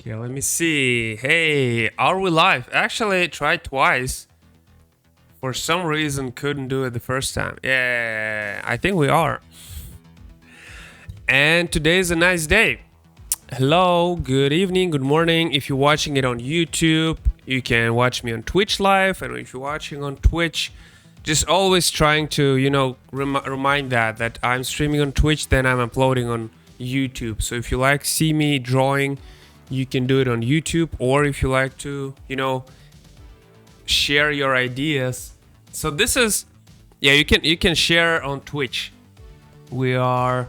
Okay, let me see. Hey, are we live? Actually, I tried twice. For some reason, couldn't do it the first time. Yeah, I think we are. And today is a nice day. Hello, good evening, good morning. If you're watching it on YouTube, you can watch me on Twitch live. And if you're watching on Twitch, just always trying to, remind that I'm streaming on Twitch, then I'm uploading on YouTube. So if you like see me drawing, you can do it on YouTube, or if you like to, share your ideas. So this is, you can share on Twitch. We are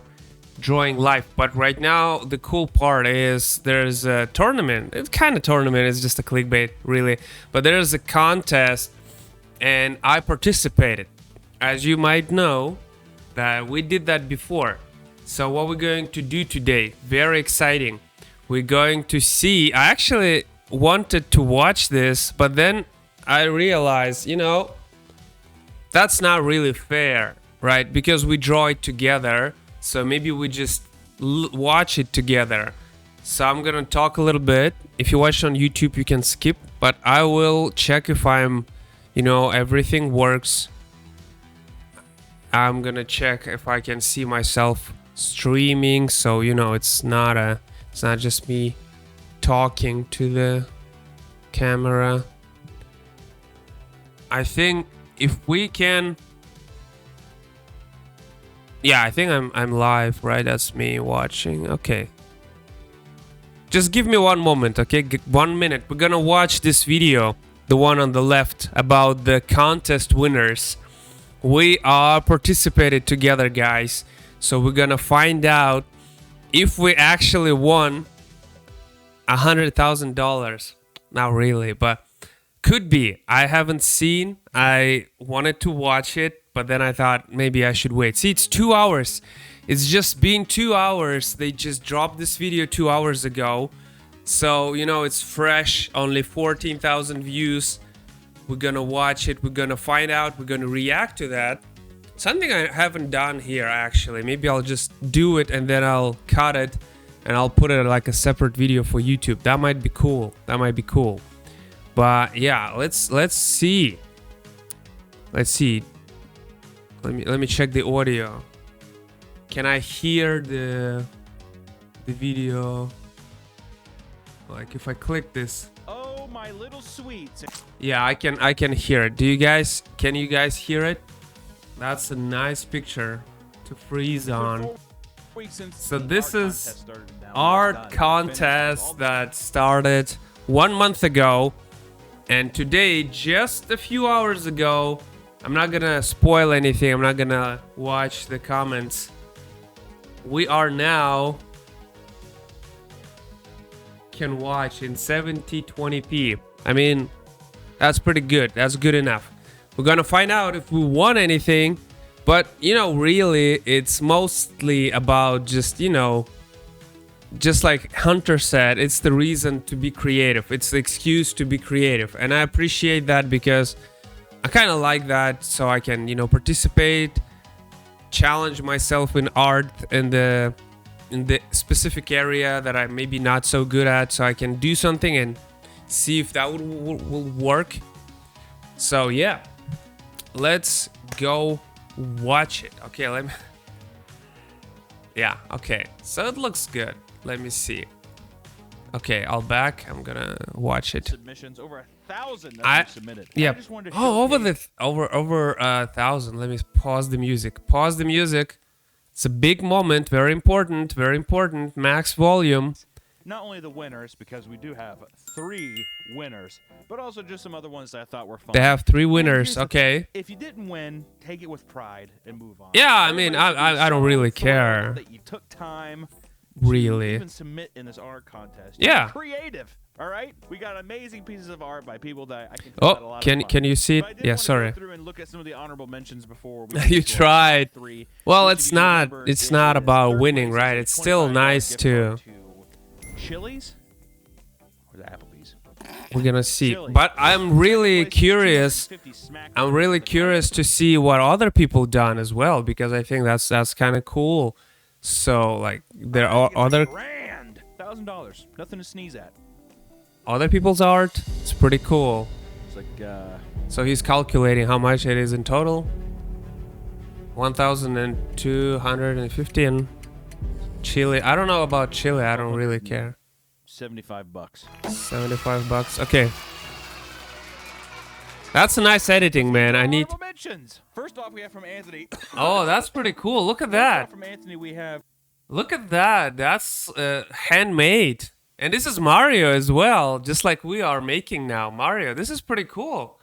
drawing live, but right now the cool part is there's a tournament. It's kind of tournament. It's just a clickbait, really. But there's a contest, and I participated. As you might know, that we did that before. So what we're going to do today, very exciting. We're going to see, I actually wanted to watch this, but then I realized, that's not really fair, right? Because we draw it together, so maybe we just watch it together. So I'm gonna talk a little bit. If you watch on YouTube, you can skip, but I will check if I'm, everything works. I'm gonna check if I can see myself streaming, so it's not just me talking to the camera. I think if we can, I think I'm live, right? That's me watching. Okay, just give me one moment, okay? 1 minute. We're gonna watch this video, the one on the left, about the contest winners. We are participated together, guys, so we're gonna find out if we actually won $100,000. Not really, but could be. I haven't seen. I wanted to watch it, but then I thought maybe I should wait. See, it's 2 hours. It's just been 2 hours. They just dropped this video 2 hours ago. So, it's fresh, only 14,000 views. We're gonna watch it. We're gonna find out. We're gonna react to that. Something I haven't done here, actually. Maybe I'll just do it and then I'll cut it and I'll put it like a separate video for YouTube. That might be cool. But yeah, let's see. Let's see. Let me check the audio. Can I hear the video? Like if I click this. Oh, my little sweets. Yeah, I can hear it. Can you guys hear it? That's a nice picture to freeze on. So this is art contest that started 1 month ago, and today, just a few hours ago, I'm not gonna spoil anything, I'm not gonna watch the comments. We are now can watch in 720p. I mean, that's pretty good. That's good enough. We're gonna find out if we won anything, but really, it's mostly about just just like Hunter said, it's the reason to be creative. It's the excuse to be creative, and I appreciate that because I kind of like that, so I can participate, challenge myself in art in the specific area that I'm maybe not so good at, so I can do something and see if that will work. So yeah, let's go watch it. Okay, okay, so it looks good. Let me see. Okay, I'll back. I'm gonna watch it. Submissions over 1,000 that you submitted. Yeah. Over 1,000. Let me pause the music. It's a big moment. Very important. Max volume. Not only the winners, because we do have 3 winners, but also just some other ones that I thought were fun. They have 3 winners. Okay. If you didn't win, take it with pride and move on. Yeah, I mean, I don't really care. That you took time. Really. To even submit in this art contest. Yeah. You're creative. All right. We got amazing pieces of art by people that I can. Oh, can you see it? Yeah, sorry. Go through and look at some of the honorable mentions before. You tried. Well, it's not about winning, right? It's still nice to. Chili's or the Applebee's. We're gonna see, but I'm really curious. I'm really curious to see what other people done as well, because I think that's kind of cool. So like there are other. $1,000, nothing to sneeze at. other people's art. It's pretty cool. It's like So he's calculating how much it is in total. 1,250 in Chile. I don't know about Chile. I don't really care. $75. 75 bucks. Okay. That's a nice editing, man. I need. Honorable mentions. First off, we have from Anthony. Oh, that's pretty cool. Look at First off, that. from Anthony, we have Look at that. That's handmade. And this is Mario as well, just like we are making now. Mario, this is pretty cool.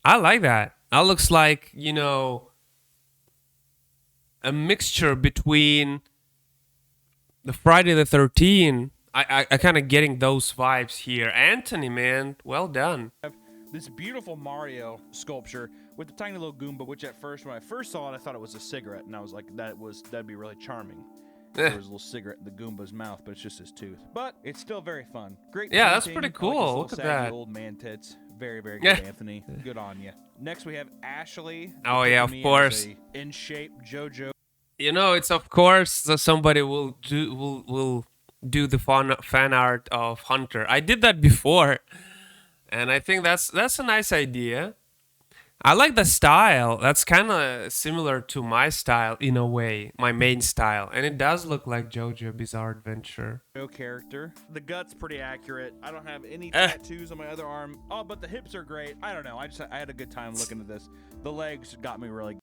I like that. That looks like, you know, a mixture between the Friday the 13th. I kind of getting those vibes here. Anthony, man, well done. this beautiful Mario sculpture with the tiny little Goomba, which at first, when I first saw it, I thought it was a cigarette, and I was like, that'd be really charming. There was a little cigarette in the Goomba's mouth, but it's just his tooth. But it's still very fun. Great. Yeah, that's painting. pretty I like his cool. little Look at saggy that. Old man tits. Very, very good, Yeah. Anthony. Good on you. Next, we have Ashley. Oh, yeah, of Me as course. a in shape JoJo. You know, it's of course that somebody will do the fan art of Hunter. I did that before, and I think that's a nice idea. I like the style. That's kind of similar to my style in a way, my main style, and it does look like JoJo Bizarre Adventure. Character. The gut's pretty accurate. I don't have any tattoos on my other arm. Oh, but the hips are great. I don't know. I had a good time looking at this. The legs got me really.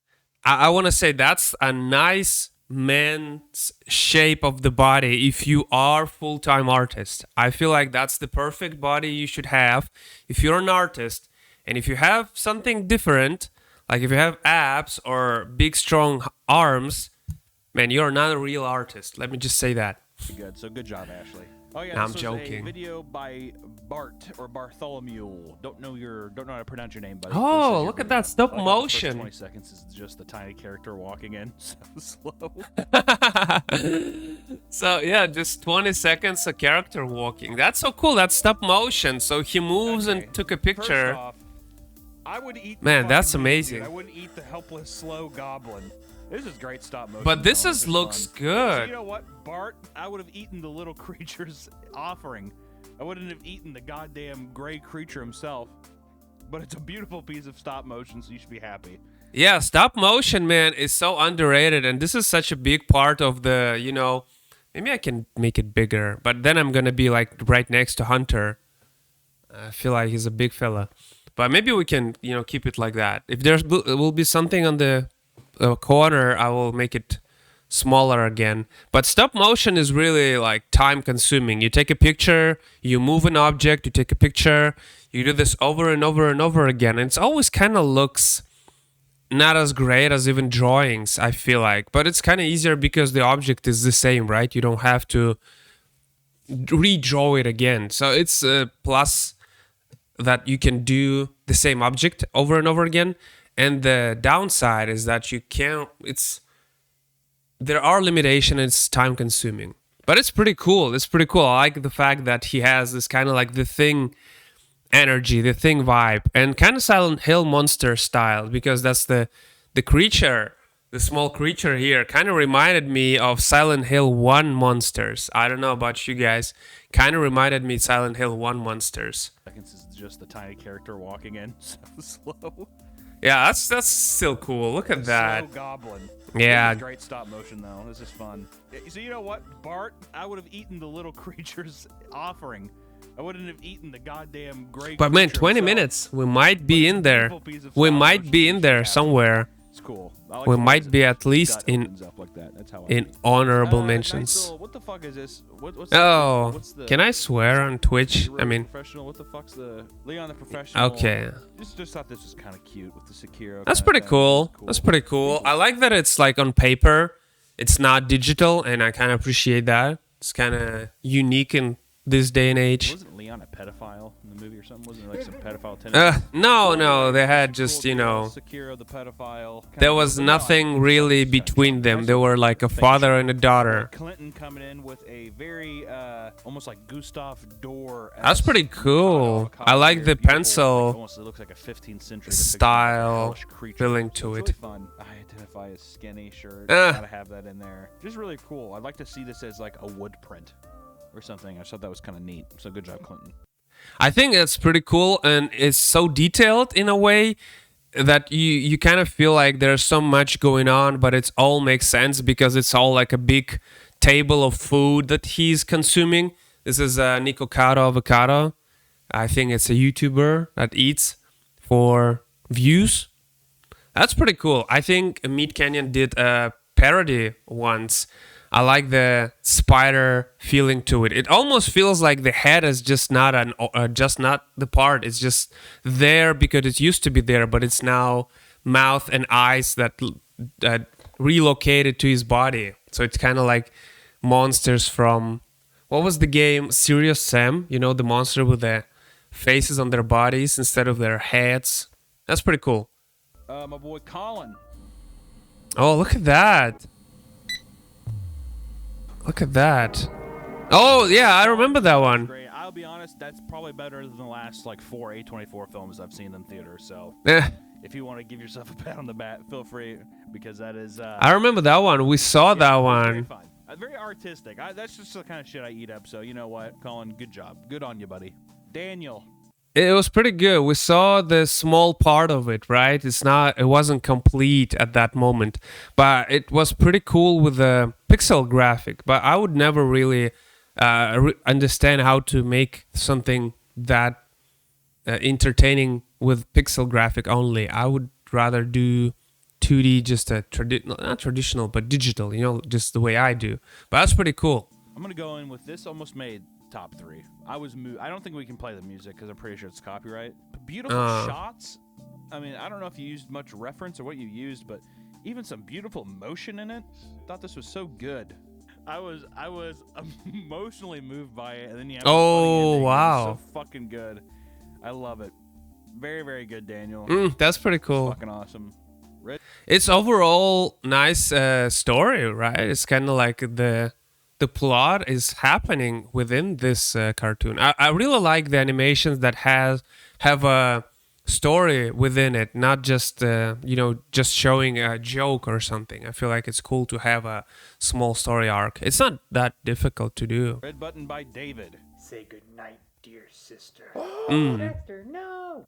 I want to say that's a nice man's shape of the body if you are full-time artist. I feel like that's the perfect body you should have if you're an artist. And if you have something different, like if you have abs or big strong arms, man, you're not a real artist. Let me just say that. Good. So good job, Ashley. Oh yeah, I'm this was joking. a video by Bart or Bartholomew. Don't know how to pronounce your name, but Oh, look at that stop The first motion. 20 seconds is just the tiny character walking in so slow. So yeah, just 20 seconds a character walking. That's so cool. That's stop motion. So he moves Okay, and took a First picture. off, I would eat. The Man, that's fucking dude, amazing. I wouldn't eat the helpless slow goblin. This is great stop motion. But this though. is This looks fun. So good. you know what, Bart? I would have eaten the little creature's offering. I wouldn't have eaten the goddamn gray creature himself. But it's a beautiful piece of stop motion, so you should be happy. Yeah, stop motion, man, is so underrated, and this is such a big part of the, you know, maybe I can make it bigger, but then I'm gonna be like right next to Hunter. I feel like he's a big fella, but maybe we can, you know, keep it like that. If will be something on the corner, I will make it smaller again. But stop motion is really like time consuming. You take a picture, you move an object, you take a picture, you do this over and over and over again, and it's always kind of looks not as great as even drawings, I feel like, but it's kind of easier because the object is the same, right? You don't have to redraw it again. So it's a plus that you can do the same object over and over again. And the downside is that you can't, there are limitations, it's time consuming. But it's pretty cool. It's pretty cool. I like the fact that he has this kind of like the Thing energy, the Thing vibe, and kind of Silent Hill monster style, because that's the creature, the small creature here kind of reminded me of Silent Hill 1 monsters. I don't know about you guys. Kind of reminded me Silent Hill 1 monsters. Seconds is just the tiny character walking in so slow. Yeah, that's still cool. Look at that. Slow goblin. Yeah. This is great stop motion though. This is fun. So you know what, Bart? I would have eaten the little creature's offering. I wouldn't have eaten the goddamn gray. But man, creature 20 himself. minute. We might be But it's in a there. beautiful piece of We stop might motion be you in should there have. somewhere. It's cool. I like We the way might it be at least gut in opens up like that. That's how I in eat. honorable Nice mentions. little- what the fuck is this? What's Oh, what's the, can I swear on Twitch? Leroy I mean, professional. What the fuck's the Leon the professional? okay. Just thought this was kind of cute with the Sekiro. That's kinda pretty thing. cool. It's That's pretty cool. I like that it's like on paper. It's not digital, and I kind of appreciate that. It's kind of unique in this day and age. Wasn't Leon a pedophile in the movie or something? Wasn't there like some pedophile tendencies? No, they had just, Cool you deal. know, Sekiro the pedophile. there was nothing really between them. They were like a father and a daughter. Clinton coming in with a very almost like Gustav Doré. That's pretty cool. I like the pencil Almost, it looks like a 15th century style hellish creature. feeling So to it's it. really fun. I identify as skinny. Sure, Uh. gotta have that in there. Just really cool. I'd like to see this as like a wood print or something. I thought that was kind of neat. So good job, Clinton. I think it's pretty cool, and it's so detailed in a way that you kind of feel like there's so much going on, but it all makes sense because it's all like a big table of food that he's consuming. This is Nico Caro Avocado. I think it's a YouTuber that eats for views. That's pretty cool. I think Meat Canyon did a parody once. I like the spider feeling to it. It almost feels like the head is just not just not the part. It's just there because it used to be there, but it's now mouth and eyes that relocated to his body. So it's kind of like monsters from, what was the game? Serious Sam. You know, the monster with the faces on their bodies instead of their heads. That's pretty cool. My boy Colin. Oh, look at that. Look at that. Oh, yeah, I remember that one. Great. I'll be honest, that's probably better than the last like 4 A24 films I've seen in theater. So if you want to give yourself a pat on the back, feel free, because that is. I remember that one. We saw that one. Very fun. Very artistic. That's just the kind of shit I eat up. So you know what, Colin, good job. Good on you, buddy. Daniel. It was pretty good. We saw the small part of it, right? It wasn't complete at that moment, but it was pretty cool with the pixel graphic. But I would never really understand how to make something that entertaining with pixel graphic only. I would rather do 2D, just a not traditional, but digital, you know, just the way I do. But that's pretty cool. I'm gonna go in with this. Almost made top 3. I don't think we can play the music because I'm pretty sure it's copyright. But beautiful shots. I mean, I don't know if you used much reference or what you used, but even some beautiful motion in it. Thought this was so good. I was emotionally moved by it, and then you have oh wow, so fucking good. I love it. Very, very good, Daniel. That's pretty cool. Fucking awesome. It's overall nice story, right? It's kind of like the plot is happening within this cartoon. I really like the animations that have a story within it, not just just showing a joke or something. I feel like it's cool to have a small story arc. It's not that difficult to do. Red button by David. Say goodnight, dear sister. Oh, Dexter, no!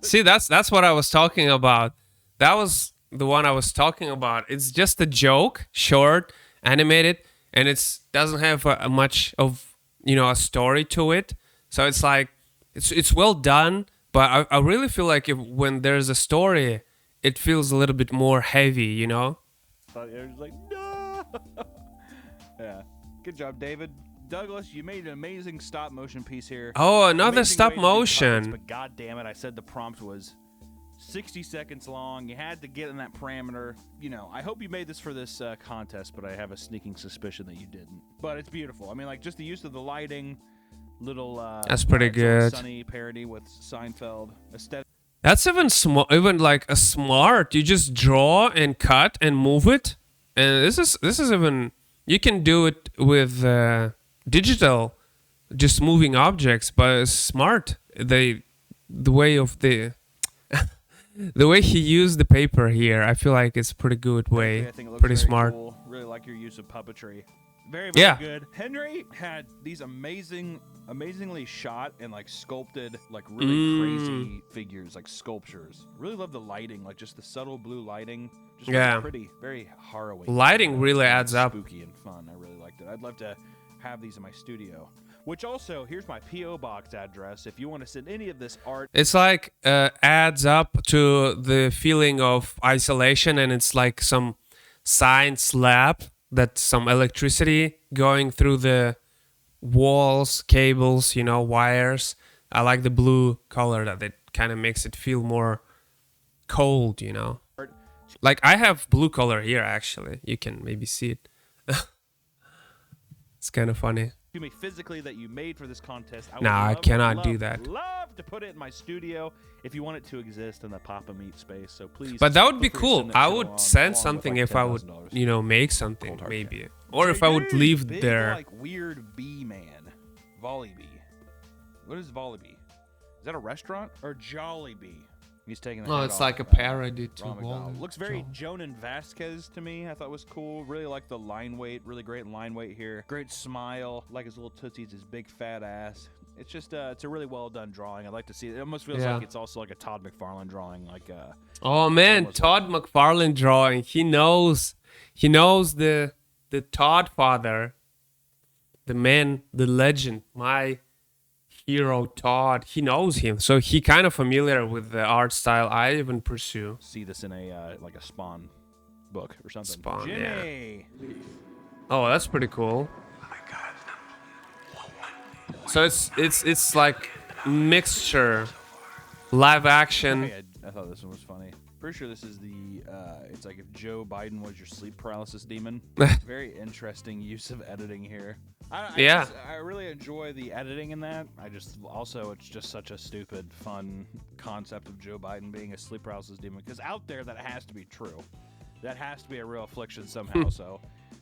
See, that's what I was talking about. That was the one I was talking about. It's just a joke, short, animated, and it doesn't have much of a story to it. So it's like it's well done, but I really feel like when there's a story, it feels a little bit more heavy, you know. But it was like no. Yeah, good job, David. Douglas, you made an amazing stop motion piece here. Oh, another Amazing stop way to do motion. puppets, but god damn it, I said the prompt was 60 seconds long. You had to get in that parameter. You know, I hope you made this for this contest, but I have a sneaking suspicion that you didn't. But it's beautiful. I mean, like, just the use of the lighting, little that's pretty good. Sunny parody with Seinfeld aesthetic. That's even like a smart. You just draw and cut and move it, and this is even, you can do it with digital, just moving objects, but it's smart. The way of the the way he used the paper here, I feel like it's pretty good way. I think it looks pretty very smart. Cool. Really like your use of puppetry. Very, very good. Henry had these amazingly shot and like sculpted, like really crazy figures, like sculptures. Really love the lighting, like just the subtle blue lighting. Just really pretty, very harrowing. Lighting really adds up. Spooky and fun. I really liked it. I'd love to have these in my studio. Which also, here's my P.O. box address. If you want to send any of this art, it's like adds up to the feeling of isolation, and it's like some science lab. That's some electricity going through the walls, cables, wires. I like the blue color that it kind of makes it feel more cold, Like I have blue color here, actually. You can maybe see it. It's kind of funny. To me physically that you made for this contest. I cannot do that. Love to put it in my studio if you want it to exist in the Papa Meat space. So please. But that would be cool. I would send something if I would, make something maybe, or if I would leave big, there. Like weird bee man, Volley Bee. What is Volley Bee? Is that a restaurant or Jolly Bee? He's taking the Oh, head it's off, like a parody to Ron McDonald. Walden. Looks very Jonan Vasquez to me. I thought was cool. Really like the line weight. Really great line weight here. Great smile. Like his little tootsies, his big fat ass. It's just it's a really well done drawing. I'd like to see it. It almost feels Yeah. like it's also like a Todd McFarlane drawing. Like Oh man, Almost Todd McFarlane drawing. He knows the Todd father, the man, the legend, my hero Todd. He knows him, so he kind of familiar with the art style I even pursue. see this in a like a Spawn book or something. Spawn, yeah. Jimmy. Oh, that's pretty cool. So it's like mixture, live action. Hey, I thought this one was funny. Pretty sure this is the it's like if Joe Biden was your sleep paralysis demon. Very interesting use of editing here. Yeah. I really enjoy the editing in that. I just also it's just such a stupid fun concept of Joe Biden being a sleep paralysis demon because out there that has to be true. That has to be a real affliction somehow. So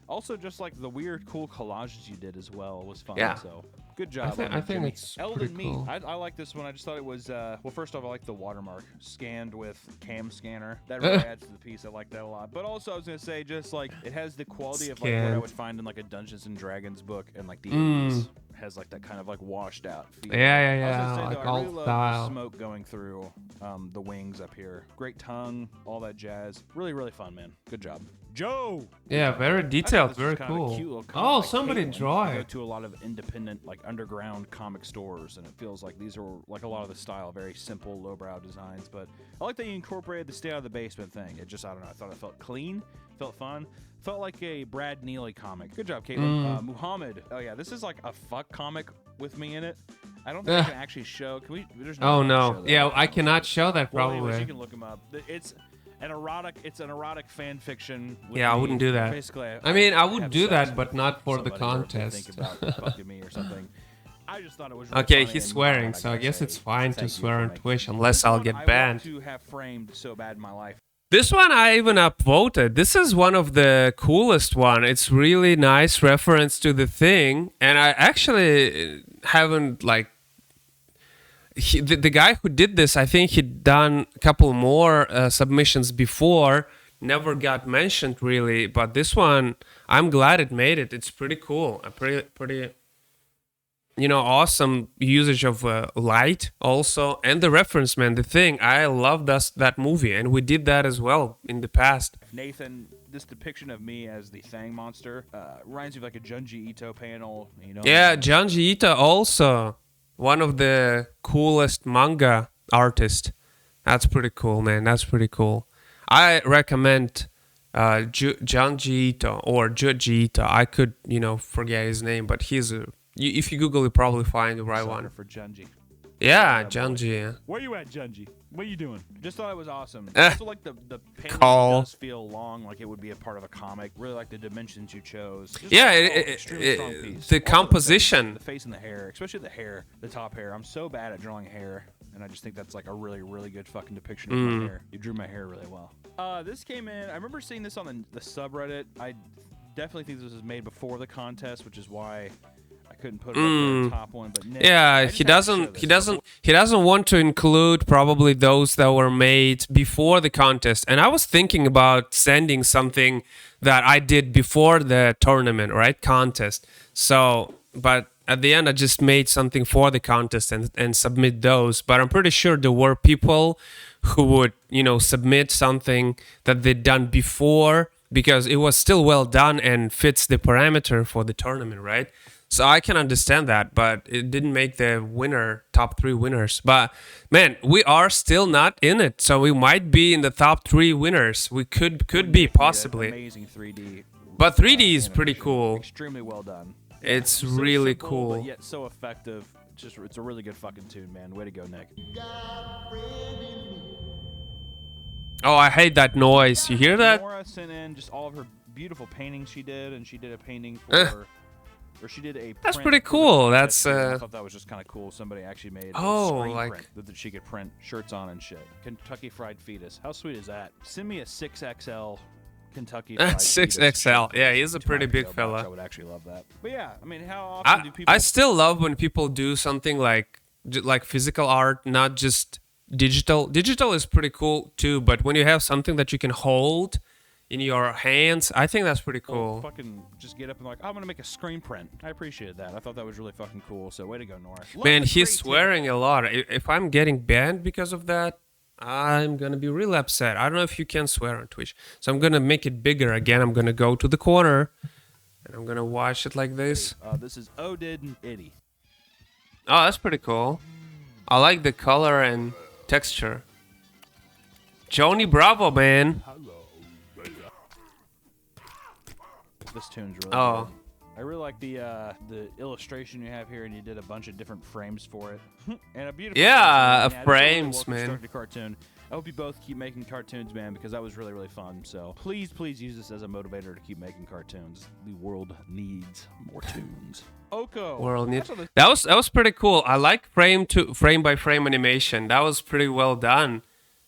also just like the weird cool collages you did as well was fun. Yeah. So good job. I think Jimmy. it's Elden pretty Meat. cool. I like this one. I just thought it was well. First off, I like the watermark scanned with cam scanner. That really adds to the piece. I like that a lot. But also, I was gonna say just like it has the quality of like what I Scanned. would find in like a Dungeons and Dragons book and like the Mm. 80s. Has like that kind of like washed out feel. Yeah, yeah, I was yeah, gonna say, like though, I old really love style. the smoke going through the wings up here. Great tongue, all that jazz. Really, really fun, man. Good job, Joe. Yeah, very I thought detailed, this was very kind of a cool. cute little comic, Oh, like somebody Caitlin. draw I go it. to a lot of independent, like underground comic stores, and it feels like these are like a lot of the style, very simple, lowbrow designs. But I like that you incorporated the stay out of the basement thing. It just, I don't know, I thought it felt clean, felt fun, felt like a Brad Neely comic. Good job, Caitlin. Mm. Muhammad. Oh yeah, this is like a fuck comic with me in it. I don't think I Ugh. can actually show. Can we? There's Oh way to no. show that. Yeah, I cannot show that Well, anyways, probably. you can look him up. It's an erotic fan fiction. With Yeah, I me. wouldn't do that. Basically, I mean, I would have do sex that, with but not for the somebody or if they contest. Think about fucking me or something. I just thought it was really Okay, funny he's and swearing, I so I gotta guess say, it's fine to thank you swear for on making Twitch it. unless This I'll one get I banned. want to have framed so bad in my life. This one I even upvoted. This is one of the coolest one. It's really nice reference to the thing, and I actually haven't like the guy who did this. I think he'd done a couple more submissions before. Never got mentioned really, but this one I'm glad it made it. It's pretty cool. A pretty awesome usage of light also, and the reference, man. The thing I love that movie, and we did that as well in the past. Nathan, this depiction of me as the Thang monster reminds me of like a Junji Ito panel. You know? Yeah, Junji Ito also one of the coolest manga artists. That's pretty cool, man. That's pretty cool. I recommend Junji Ito or Junji Ito. I could forget his name, but if you Google, you probably find the right Sucker one. for Junji. Yeah, boy. Junji. Where you at, Junji? What are you doing? Just thought it was awesome. Eh. Also, like the panel Call. does feel long, like it would be a part of a comic. Really like the dimensions you chose. Just Yeah, overall, it- extremely strong it- piece. the Also composition. the face and the hair, especially the hair, the top hair. I'm so bad at drawing hair, and I just think that's like a really, really good fucking depiction of my hair. You drew my hair really well. This came in. I remember seeing this on the subreddit. I definitely think this was made before the contest, which is why I couldn't put it up there, the top one. But Nick, I Yeah, just he had to show doesn't. this. He doesn't want to include probably those that were made before the contest. And I was thinking about sending something that I did before the tournament, right? Contest. So, but at the end, I just made something for the contest and submit those. But I'm pretty sure there were people who would, submit something that they'd done before because it was still well done and fits the parameter for the tournament, right? So I can understand that, but it didn't make the top 3 winners. But man, we are still not in it, so we might be in the top 3 winners. We could be possibly. Amazing 3D. But 3D is pretty animation. cool. Extremely well done. It's So really simple, cool. but yet so effective. It's a really good fucking tune, man. Way to go, Nick. Oh, I hate that noise. You hear that? Nora sent in just all of her beautiful paintings she did, and she did a painting Eh. for. Or she did a. That's print pretty for the cool. contest, That's, and I thought that was just kind of cool. Somebody actually made a Oh, screen like- print that she could print shirts on and shit. Kentucky Fried Fetus. How sweet is that? Send me a 6XL Kentucky Fried Fetus 6XL. shirt Yeah, he's a to pretty my big PO box. fella. I would actually love that. But yeah, I mean, how often do people? I still love when people do something like physical art, not just Digital is pretty cool too, but when you have something that you can hold in your hands, I think that's pretty cool. Fucking just get up and like, I'm gonna make a screen print. I appreciated that. I thought that was really fucking cool. So way to go, Nora. Man, he's swearing a lot. If I'm getting banned because of that, I'm gonna be real upset. I don't know if you can swear on Twitch, so I'm gonna make it bigger again. I'm gonna go to the corner, and I'm gonna watch it like this. This is Odin and Itty. Oh, that's pretty cool. I like the color and texture. Joni Bravo, man. This tune's really Oh. good. I really like the illustration you have here, and you did a bunch of different frames for it. And a beautiful Yeah, cartoon. frames, just a man. really well-constructed cartoon. I hope you both keep making cartoons, man, because that was really, really fun. So please use this as a motivator to keep making cartoons. The world needs more tunes. Oko. World needs. That's what That was pretty cool. I like frame by frame animation. That was pretty well done.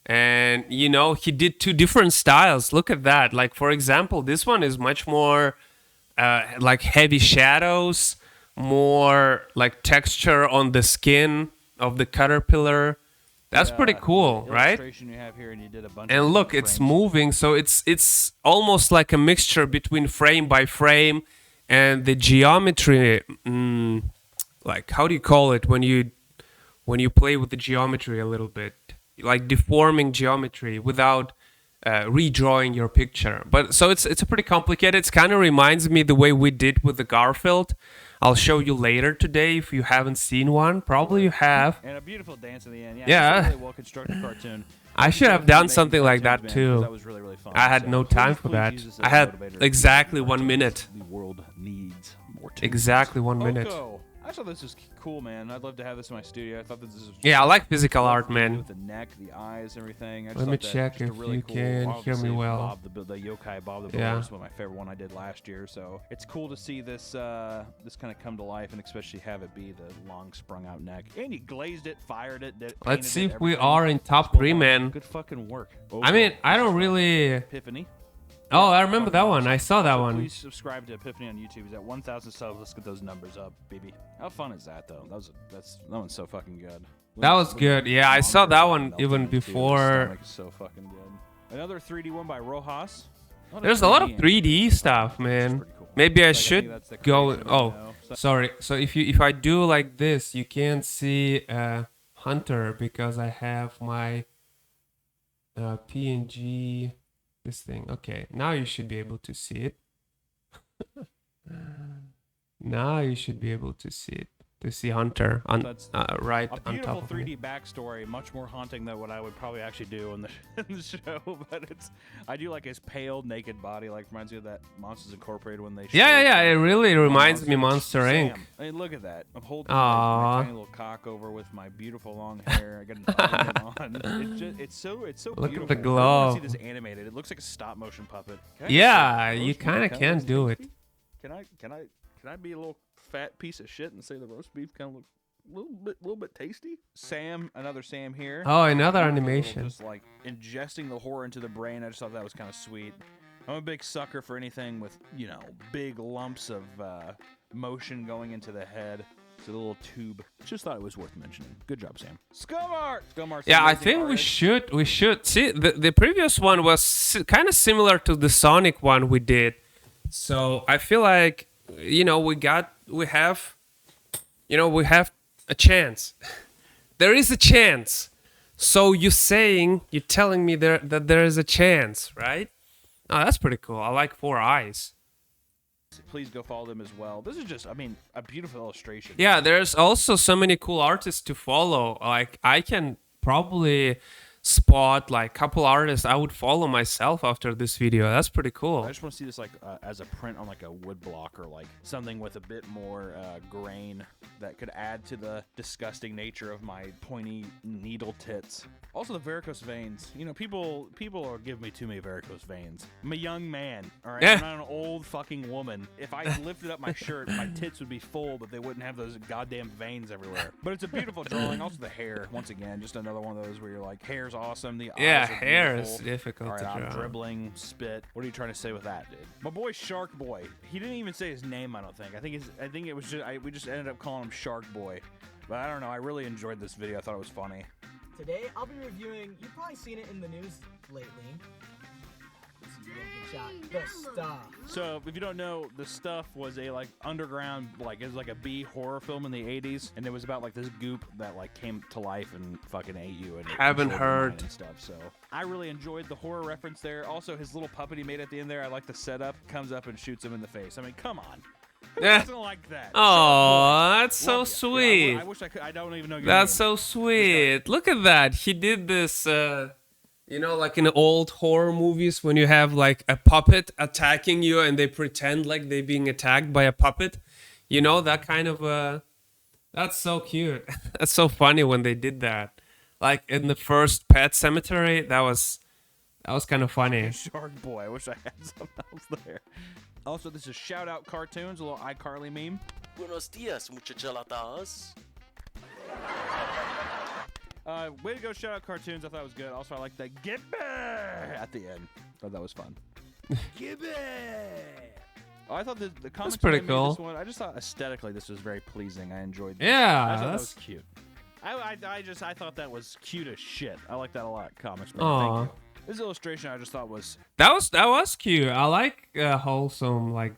And you know, he did 2 different styles. Look at that. Like for example, this one is much more like heavy shadows, more like texture on the skin of the caterpillar. That's pretty cool, right? illustration you have here, and you did a bunch And of look, different it's frames. moving, so it's almost like a mixture between frame by frame and the geometry. Like how do you call it when you play with the geometry a little bit, like deforming geometry without redrawing your picture. But so it's a pretty complicated. It kind of reminds me the way we did with the Garfield. I'll show you later today if you haven't seen one. Probably you have. And a beautiful dance in the end. Yeah. It's a really well-constructed cartoon. I should have done something like that Cartoons, man, 'cause That too. was really, really fun. I had So no time for please that. use this as I a had motivator. exactly 1 minute. The world needs more tunes. Exactly 1 minute. Oko. I thought this was cool, man. I'd love to have this in my studio. I thought this was Yeah, I like physical art, with man. the neck, the eyes, everything. I just Let me thought that check just a if really you cool, can hear me obviously, well. Bob the yokai Bob the Builder Yeah. was one of my favorite one I did last year. So it's cool to see this this kind of come to life, and especially have it be the long sprung out neck. And you glazed it, fired it. Let's painted see it, if we everything. are in top Well 3, done. man. Good fucking work. I mean, I don't really. Epiphany. Oh, I remember that one. I saw that So one. Please subscribe to Epiphany on YouTube. He's at 1,000 subs. Let's get those numbers up, baby. How fun is that, though? that one's so fucking good. That was good. Yeah, I saw that one Melting even into his before. stomach is so fucking good. Another 3D one by Rojas. There's a lot of 3D stuff, man. pretty cool. Maybe I Like, I think should that's the go. creation of it, Oh, you know? So- sorry. So if I do like this, you can't see Hunter because I have my PNG. This thing. Okay, now you should be able to see it. Now you should be able to see it. To see Hunter on That's right A on beautiful top of 3D me. backstory, much more haunting than what I would probably actually do in the, in the show. But I do like his pale, naked body. Like reminds me of that Monsters Incorporated when they. Yeah. showed It really the reminds me Monster Sam. Inc. I mean, look at that. I'm holding Aw. my tiny little cock over with my beautiful long hair. I got an ornament on. It's so Look at beautiful. the I glow. want to see this animated. It looks like a stop motion puppet. Can I Yeah, just say you roast beef kinda kinda can looks do it. tasty? Can I be a little fat piece of shit and say the roast beef kind of looks a little bit tasty? Sam, another Sam here. Oh, another A little animation. Just like ingesting the horror into the brain. I just thought that was kind of sweet. I'm a big sucker for anything with, big lumps of motion going into the head. It's a little tube. Just thought it was worth mentioning. Good job, Sam. Scumart. Yeah, I think we should see the previous one was kind of similar to the Sonic one we did. So I feel like we have a chance. There is a chance. So you're telling me that there is a chance, right? Oh, that's pretty cool. I like 4 eyes. Please go follow them as well. This is just, a beautiful illustration. Yeah, there's also so many cool artists to follow. Like I can probably spot like a couple artists I would follow myself after this video. That's pretty cool. I just want to see this like as a print on like a wood block or like something with a bit more grain that could add to the disgusting nature of my pointy needle tits. Also the varicose veins. People are giving me too many varicose veins. I'm a young man, all right? Yeah. I'm not an old fucking woman. If I lifted up my shirt, my tits would be full, but they wouldn't have those goddamn veins everywhere. But it's a beautiful drawing. Also the hair, once again, just another one of those where you're like, hair's awesome. The Yeah, eyes are hair is beautiful. difficult All right, to I'm draw. dribbling, spit. What are you trying to say with that, dude? My boy Shark Boy. He didn't even say his name. I don't think. I think it was just we just ended up calling him Shark Boy. But I don't know. I really enjoyed this video. I thought it was funny. Today, I'll be reviewing, you've probably seen it in the news lately. Let's see, good shot. The Stuff. So, if you don't know, The Stuff was a like underground, like it was like a B horror film in the 80s, and it was about like this goop that like came to life and fucking ate you. And Haven't controlled your mind heard. and stuff. So, I really enjoyed the horror reference there. Also, his little puppet he made at the end there, I like the setup. Comes up and shoots him in the face. I mean, come on. Who Yeah. doesn't like that? Oh, that's so Love ya. sweet. Yeah, I wish I could. I don't even know your That's name. so sweet. Look at that. He did this, you know, like in old horror movies when you have like a puppet attacking you and they pretend like they're being attacked by a puppet. You know, that kind of, that's so cute. That's so funny when they did that. Like in the first Pet Cemetery, that was kind of funny. Shark Boy. I wish I had something else there. Also, this is Shout Out Cartoons, a little iCarly meme. Buenos dias, muchachalatas. Way to go, Shout Out Cartoons. I thought it was good. Also, I like the Gibby at the end. Thought that was fun. Gibby! Oh, I thought the comics pretty when I made this cool. one, I just thought aesthetically this was very pleasing. I enjoyed this. Yeah, I thought that that's- was cute. I thought that was cute as shit. I like that a lot, comics man. Aw. Thank you. This illustration I just thought was That was cute. I like wholesome, like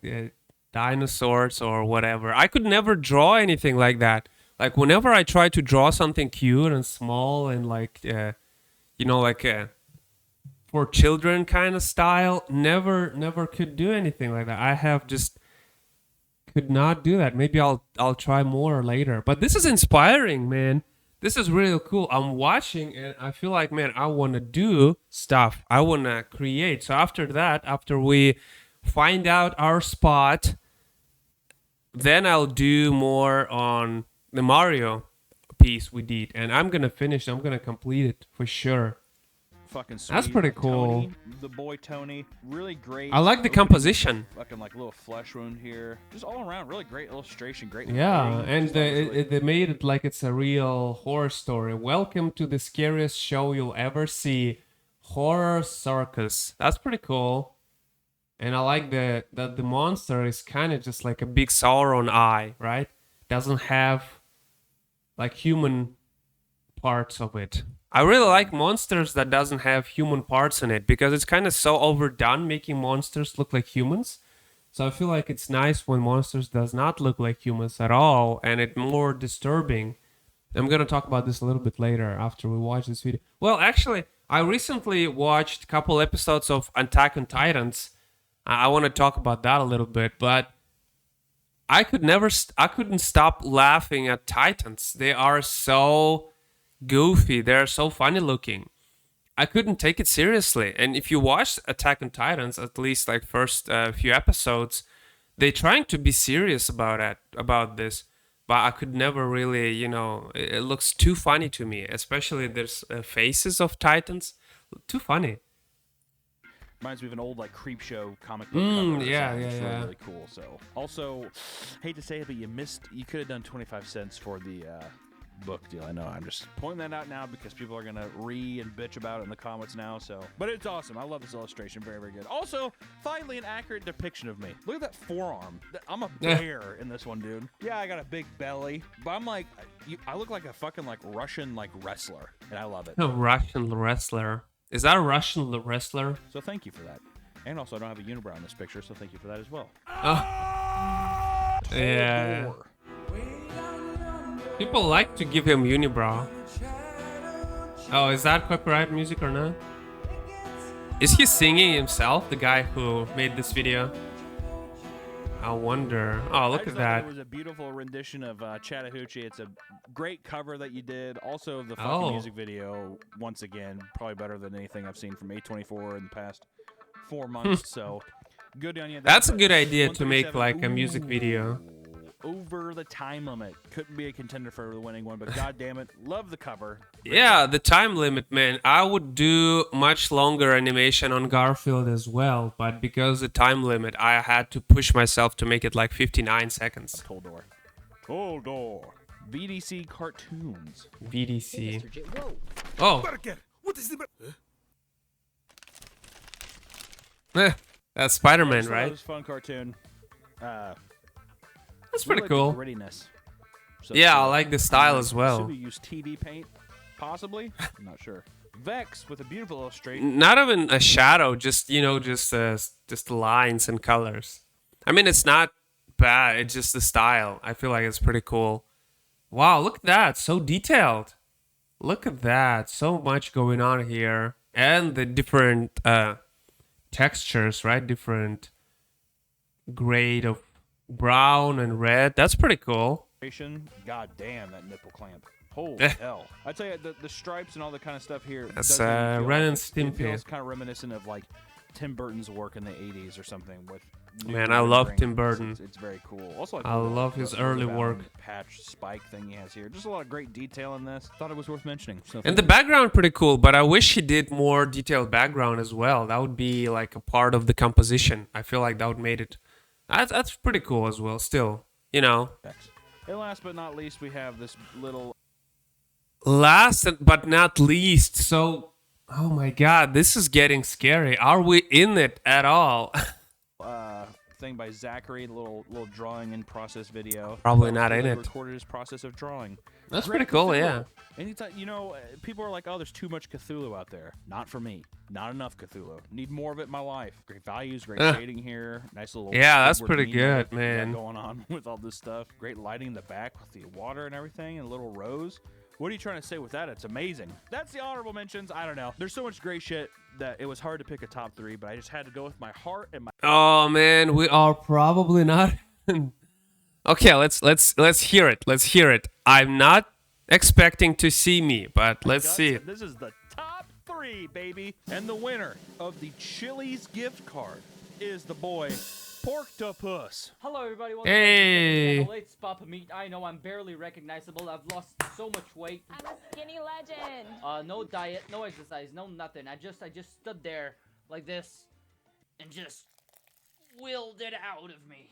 dinosaurs or whatever. I could never draw anything like that. Like whenever I try to draw something cute and small and like you know, like for children kind of style, never could do anything like that. I have just could not do that. Maybe I'll try more later. But this is inspiring, man. This is really cool. I'm watching and I feel like, man, I want to do stuff. I want to create. So after that, after we find out our spot, then I'll do more on the Mario piece we did. And I'm going to finish. I'm going to complete it for sure. fucking sweet. That's pretty cool. Tony, the boy Tony, really great. I like the opening, composition. Fucking like little flesh wound here. Just all around, really great illustration. Great. Yeah, lettering. and Just thought it was really- they made it like it's a real horror story. Welcome to the scariest show you'll ever see, Horror Circus. That's pretty cool. And I like that the monster is kind of just like a big Sauron eye, right? Doesn't have like human parts of it. I really like monsters that doesn't have human parts in it because it's kind of so overdone making monsters look like humans. So I feel like it's nice when monsters does not look like humans at all and it's more disturbing. I'm going to talk about this a little bit later after we watch this video. Well, actually, I recently watched a couple episodes of Attack on Titans. I want to talk about that a little bit, but I couldn't stop laughing at Titans. They are so goofy. They're so funny looking. I couldn't take it seriously. And if you watch Attack on Titans, at least like first few episodes, they're trying to be serious about this. But I could never really, it looks too funny to me. Especially there's faces of Titans, too funny. Reminds me of an old like creep show comic book cover. yeah, It's yeah, really, yeah. really cool. So also, hate to say it, but you could have done 25 cents for the book deal. I know. I'm just pointing that out now because people are gonna and bitch about it in the comments now. So, but it's awesome. I love this illustration. Very, very good. Also, finally, an accurate depiction of me. Look at that forearm. I'm a Yeah. bear in this one, dude. Yeah, I got a big belly, but I'm like, I look like a fucking like Russian like wrestler, and I love it. A Russian wrestler. Is that a Russian wrestler? So thank you for that. And also, I don't have a unibrow in this picture, so thank you for that as well. Yeah. Or- People like to give him unibrow. Oh, is that copyright music or not? Is he singing himself, the guy who made this video? I wonder. Oh, I look just at thought that. It was a beautiful rendition of Chattahoochee. It's a great cover that you did. Also, the fucking Oh. music video, once again, probably better than anything I've seen from A24 in the past 4 months. So, good on you. That's a good idea to make 137. like a music video. Over the time limit. Couldn't be a contender for the winning one, but god damn it, love the cover. Yeah, the time limit, man. I would do much longer animation on Garfield as well, but because the time limit, I had to push myself to make it like 59 seconds. Toldor. Toldor. VDC Cartoons. VDC. Mr. J. Whoa. Oh, What is the... that's Spider-Man, Just thought right? It was a fun cartoon. That's pretty Really cool. like the grittiness. So Yeah, I cool. like the style as well. Subi used TV paint. Possibly. I'm not sure. Vex with a beautiful illustration. Not even a shadow, just just lines and colors. I mean, it's not bad. It's just the style. I feel like it's pretty cool. Wow, look at that, so detailed. Look at that, so much going on here, and the different textures, right? Different grade of brown and red. That's pretty cool. God damn, that nipple clamp. Holy hell. I tell you, the stripes and all the kind of stuff here. That's doesn't feel Ren and it Stimpy. feels kind of reminiscent of like Tim Burton's work in the 80s or something. With Man, I love Tim Burton. It's very cool. Also, I love his early work. Patch spike thing he has here. Just a lot of great detail in this. Thought it was worth mentioning. So And the background pretty cool, but I wish he did more detailed background as well. That would be like a part of the composition. I feel like that would made it. That's pretty cool as well. Still, you know. And last but not least, we have this little Last but not least, so oh my god, this is getting scary. Are we in it at all? thing by Zachary, the little drawing in process video. Probably not in it. Recorded his process of drawing. That's Great pretty cool, Cthulhu. yeah. Anytime, people are like, oh, there's too much Cthulhu out there. Not for me. Not enough Cthulhu. Need more of it in my life. Great values, great shading here. Nice little Yeah, that's Squidward pretty meme good, we got man. going on with all this stuff. Great lighting in the back with the water and everything and a little rose. What are you trying to say with that? It's amazing. That's the honorable mentions. I don't know. There's so much great shit that it was hard to pick a top 3, but I just had to go with my heart and my. Oh man, we are probably not. Okay, let's hear it. Let's hear it. I'm not expecting to see me, but let's see it. This is the top 3, baby. And the winner of the Chili's gift card is the boy Porktopus. Hello everybody, Hey. It's Papa Meat. I know I'm barely recognizable. I've lost so much weight. I'm a skinny legend. No diet, no exercise, no nothing. I just stood there like this and just willed it out of me.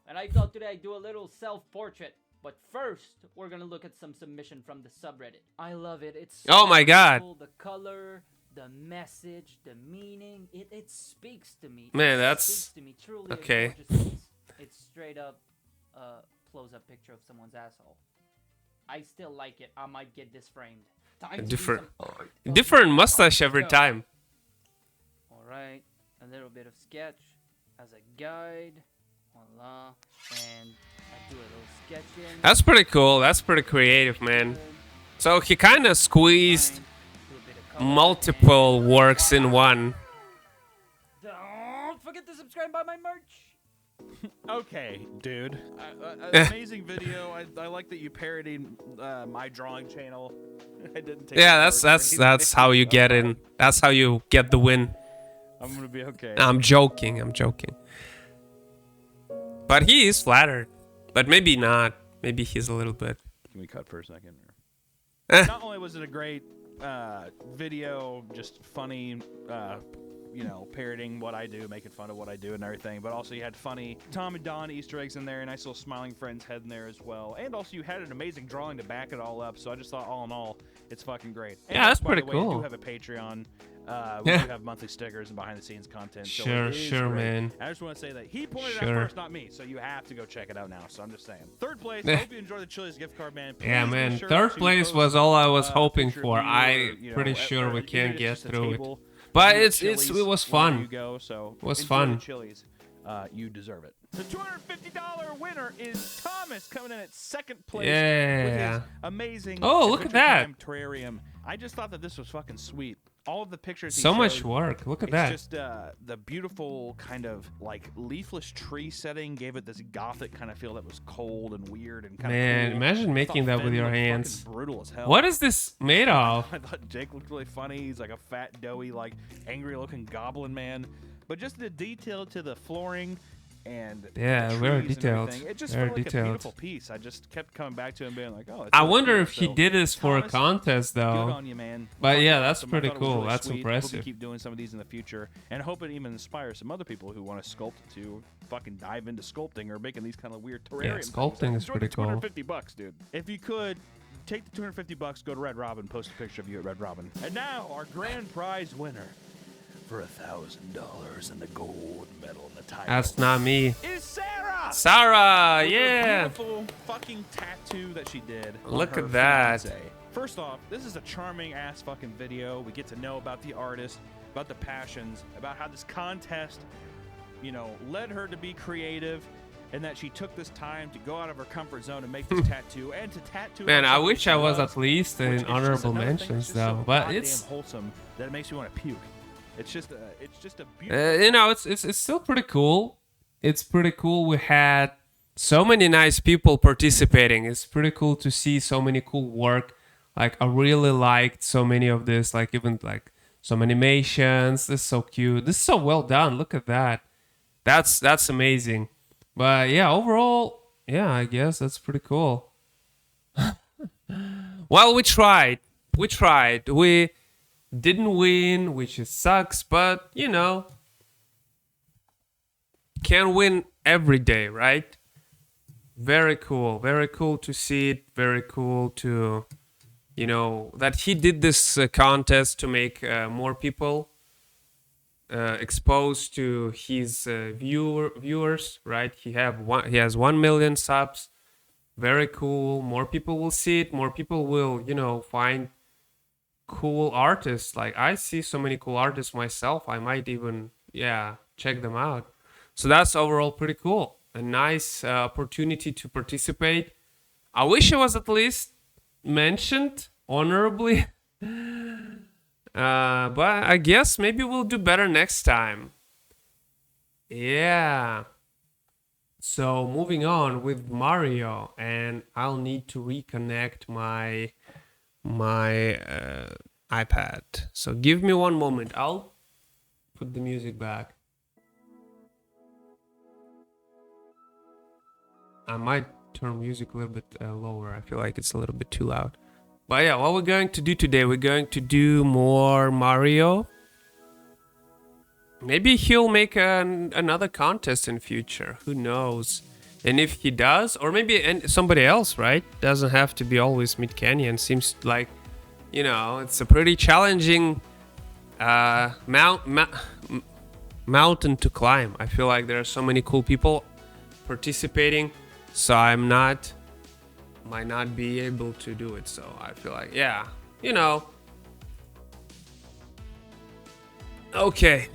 And I thought today I'd do a little self-portrait. But first, we're gonna look at some submission from the subreddit. I love it. It's so Oh my god. cool. The color, the message, the meaning, it speaks to me. Man, It that's speaks to me. Truly a okay. gorgeous piece. It's straight up close-up picture of someone's asshole. I still like it. I might get this framed. Time to do Different some- different mustache every Let's go. time. All right, a little bit of sketch as a guide. Voila, and I do a little sketching. That's pretty cool. That's pretty creative, man. So he kind of squeezed Do a bit of color, multiple and works in voila. one. Don't forget to subscribe by my merch. Okay, dude. Amazing video. I like that you parodied my drawing channel. I didn't take Yeah, it that's personally. that's how you get in. That's how you get the win. I'm gonna be okay. I'm joking. I'm joking. But he is flattered. But maybe not. Maybe he's a little bit. Can we cut for a second? Eh. Not only was it a great video, just funny, parroting what I do, making fun of what I do and everything, but also you had funny Tom and Don Easter eggs in there, a nice little smiling friend's head in there as well, and also you had an amazing drawing to back it all up, so I just thought all in all, it's fucking great. And Yeah, that's by the pretty way, cool. We do have a Patreon. We Yeah. do have monthly stickers and behind the scenes content. So Sure, it is sure, great. man. I just want to say that he pointed it Sure. out first, not me. So you have to go check it out now. So I'm just saying. Third place. I Eh. hope you enjoy the Chili's gift card, man. Yeah, Please be man. sure Third to place post, was all I was a hoping picture of for. you I or, pretty at- sure or we even can't if get it's just a through it. table, But you at it Chili's was wherever fun. You go, so It was enjoy fun. the Chili's. You deserve it. The $250 winner is Thomas, coming in at second place Yeah. with his amazing Oh, look at Adventure that. Time terrarium. I just thought that this was fucking sweet. All of the pictures he So much showed, work. Look at it's that. just the beautiful kind of like leafless tree setting gave it this gothic kind of feel that was cold and weird and kind Man, of cool. imagine I making thought that with Fenn your looked fucking hands. brutal as hell. What is this made of? I thought Jake looked really funny. He's like a fat, doughy, like angry-looking goblin man. But just the detail to the flooring and Yeah, the very trees and detailed. everything, it just Very felt like detailed. a beautiful piece. I just kept coming back to him, being like, "Oh." It's I really wonder cool. if he So, did this for a Thomas, contest Good though. on you, man. But yeah, Fucking that's awesome. I pretty thought it was cool. really That's sweet. impressive. Hope you keep doing some of these in the future, and hope it even inspires some other people who want to sculpt to fucking dive into sculpting or making these kind of weird terrarium things. sculpting is Enjoy pretty the cool. $250, dude. If you could. Take the $250, go to Red Robin, post a picture of you at Red Robin. And now, our grand prize winner for $1,000 and the gold medal and the title That's not me. is Sarah! Sarah, With her yeah. beautiful fucking tattoo that she did. on Look her at that. fiancé. First off, this is a charming ass fucking video. We get to know about the artist, about the passions, about how this contest, you know, led her to be creative, and that she took this time to go out of her comfort zone and make this tattoo and to tattoo. Man, I herself wish she I was loves, at least which in is just honorable another thing mentions that's just though. so But goddamn it's wholesome that it makes me want to puke. It's just a beautiful. you know, it's still pretty cool. It's pretty cool. We had so many nice people participating. It's pretty cool to see so many cool work. Like I really liked so many of this. Like even like some animations. This is so cute. This is so well done. Look at that. That's amazing. But yeah, overall, yeah, I guess that's pretty cool. Well, we tried. We tried. We didn't win, which is sucks, but you know, can't win every day, right? Very cool. Very cool to see it. Very cool to, you know, that he did this contest to make more people exposed to his viewers, right? He has 1 million subs. Very cool. More people will see it. More people will, you know, find cool artists. Like I see so many cool artists myself. I might even, yeah, check them out. So that's overall pretty cool. A nice opportunity to participate. I wish I was at least mentioned honorably. But I guess maybe we'll do better next time. Yeah. So moving on with Mario, and I'll need to reconnect my iPad. So give me one moment. I'll put the music back. I might turn music a little bit lower. I feel like it's a little bit too loud. But yeah, what we're going to do today, we're going to do more Mario. Maybe he'll make another contest in future. Who knows? And if he does, or maybe somebody else, right? Doesn't have to be always Mid Canyon. Seems like, you know, it's a pretty challenging mountain to climb. I feel like there are so many cool people participating, so might not be able to do it. So I feel like, yeah, you know. Okay.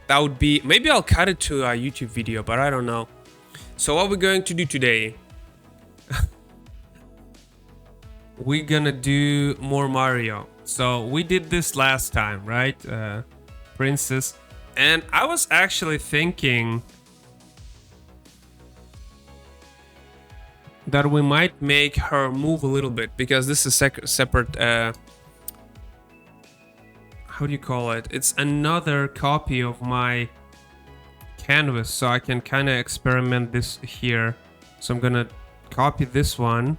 That would be, maybe I'll cut it to a YouTube video, but I don't know. So what we're going to do today, we're gonna do more Mario. So we did this last time, right? Princess. And I was actually thinking that we might make her move a little bit, because this is separate, how do you call it? It's another copy of my canvas, so I can kind of experiment this here. So I'm gonna copy this one.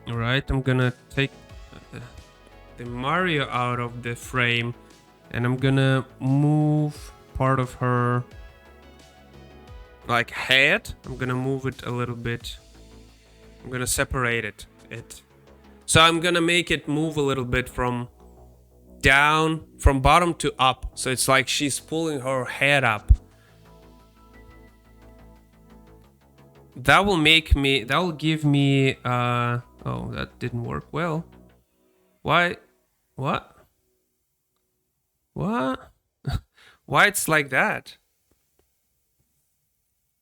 All right, I'm gonna take the Mario out of the frame, and I'm gonna move part of her like head. I'm gonna move it a little bit. I'm gonna separate it. So I'm gonna make it move a little bit from down, from bottom to up. So it's like she's pulling her head up. That will give me, oh, that didn't work well. Why? What? Why it's like that?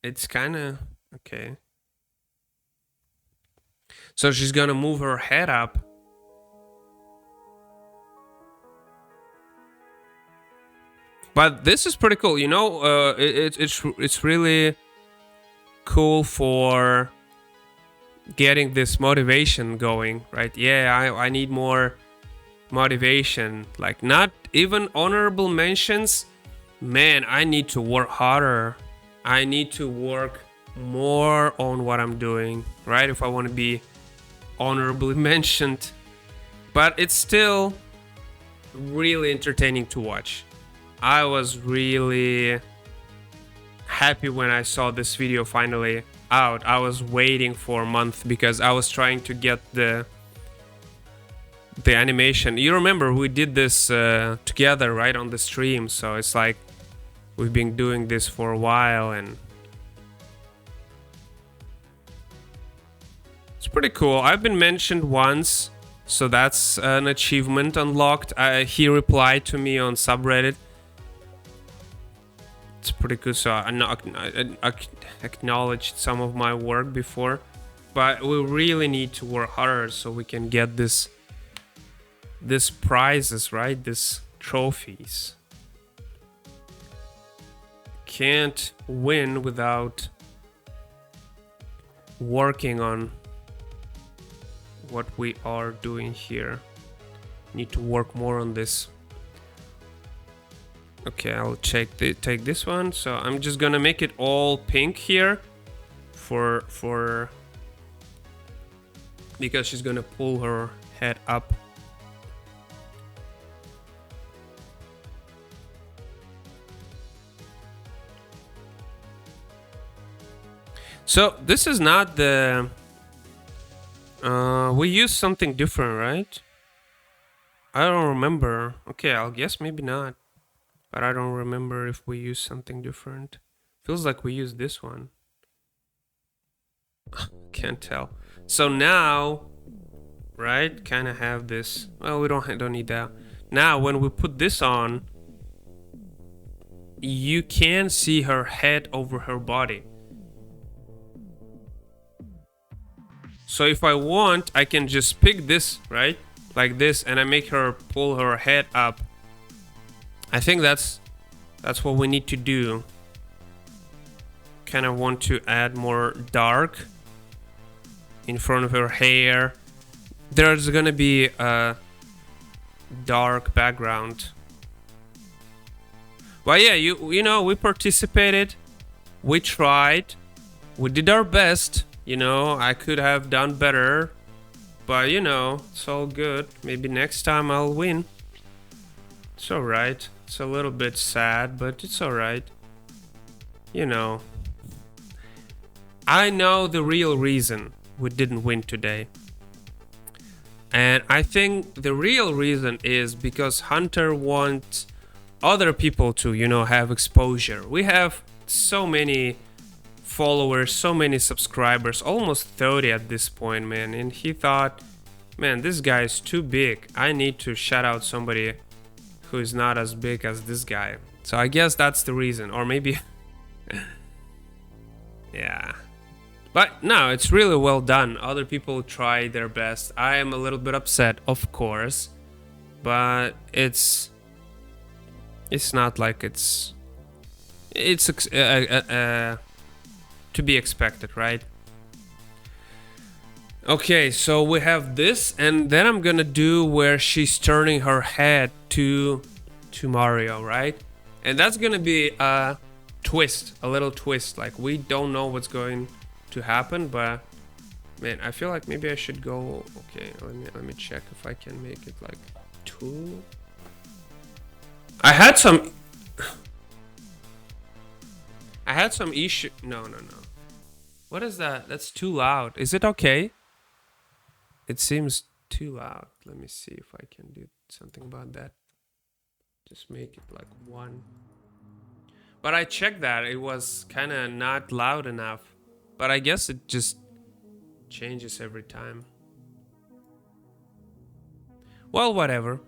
It's kind of, okay. So she's gonna move her head up. But this is pretty cool, you know. It's really cool for getting this motivation going, right? Yeah, I need more motivation. Like, not even honorable mentions. Man, I need to work harder. I need to work more on what I'm doing, right? If I want to be honorably mentioned. But it's still really entertaining to watch. I was really happy when I saw this video finally out. I was waiting for a month because I was trying to get the animation. You remember we did this together, right, on the stream. So it's like we've been doing this for a while, and it's pretty cool. I've been mentioned once, so that's an achievement unlocked. He replied to me on subreddit. It's pretty good, so I acknowledged some of my work before. But we really need to work harder so we can get this prizes, right? This trophies. Can't win without working on what we are doing here. Need to work more on this. Okay, I'll take this one. So I'm just gonna make it all pink here for because she's gonna pull her head up. So this is not the we used something different, right? I don't remember. Okay, I'll guess maybe not. But I don't remember if we used something different. Feels like we used this one. Can't tell. So now, right, kind of have this. Well, we don't need that. Now, when we put this on, you can see her head over her body. So if I want, I can just pick this, right, like this, and I make her pull her head up. I think that's what we need to do. Kind of want to add more dark in front of her hair. There's gonna be a dark background. But yeah, you know, we participated, we tried, we did our best. You know, I could have done better, but you know, it's all good. Maybe next time I'll win. It's alright. It's a little bit sad, but it's alright. You know, I know the real reason we didn't win today. And I think the real reason is because Hunter wants other people to, you know, have exposure. We have so many followers, so many subscribers, almost 30 at this point, man. And he thought, man, this guy is too big. I need to shout out somebody who is not as big as this guy. So I guess that's the reason. Or maybe yeah, but no, it's really well done. Other people try their best. I am a little bit upset, of course, but it's not like it's to be expected, right? Okay, so we have this, and then I'm gonna do where she's turning her head to Mario, right? And that's gonna be a twist, a little twist. Like, we don't know what's going to happen, but man, I feel like maybe I should go. Okay, let me check if I can make it like 2. I had some issue. No. What is that? That's too loud. Is it okay? It seems too loud. Let me see if I can do something about that. Just make it like 1. But I checked that. It was kind of not loud enough. But I guess it just changes every time. Well, whatever.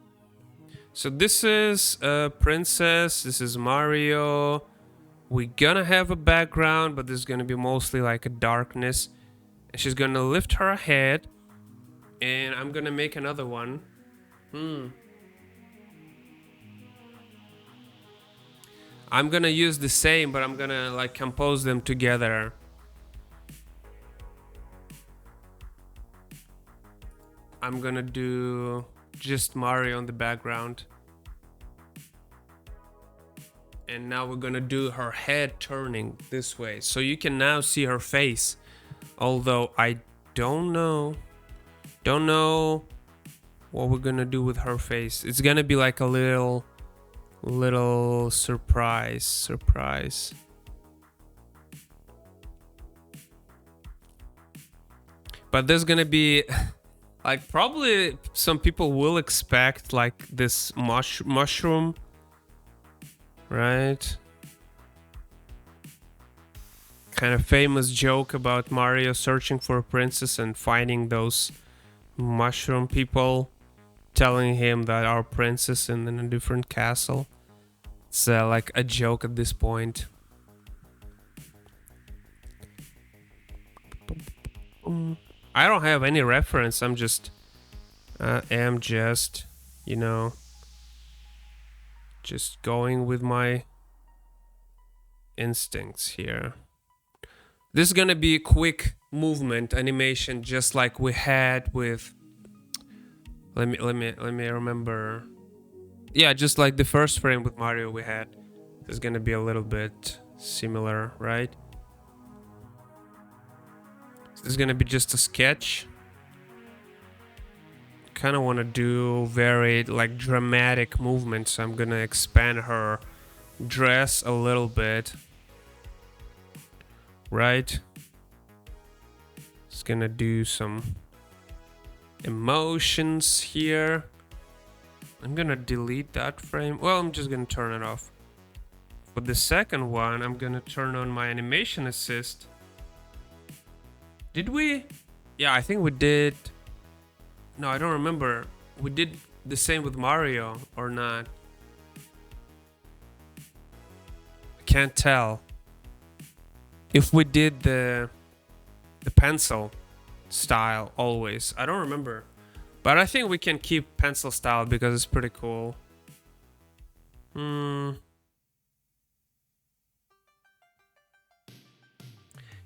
So this is Princess. This is Mario. We're gonna have a background, but there's gonna be mostly like a darkness. And she's gonna lift her head. And I'm gonna make another one. I'm gonna use the same, but I'm gonna like compose them together. I'm gonna do just Mario in the background. And now we're gonna do her head turning this way. So you can now see her face. Although I don't know what we're gonna do with her face. It's gonna be like a little surprise. But there's gonna be like, probably some people will expect like this mushroom, right? kind of famous joke about Mario searching for a princess and finding those mushroom people telling him that our princess is in a different castle. It's like a joke at this point. I don't have any reference. I'm just, you know, just going with my instincts here. This is gonna be a quick movement animation, just like we had with. Let me remember. Yeah, just like the first frame with Mario we had. This is gonna be a little bit similar, right? This is gonna be just a sketch. Kind of want to do very like dramatic movements, so I'm gonna expand her dress a little bit, right? Just gonna do some emotions here. I'm gonna delete that frame. Well, I'm just gonna turn it off. For the second one, I'm gonna turn on my animation assist. Did we? Yeah, I think we did. No, I don't remember. We did the same with Mario or not. I can't tell. If we did the pencil style always. I don't remember. But I think we can keep pencil style because it's pretty cool.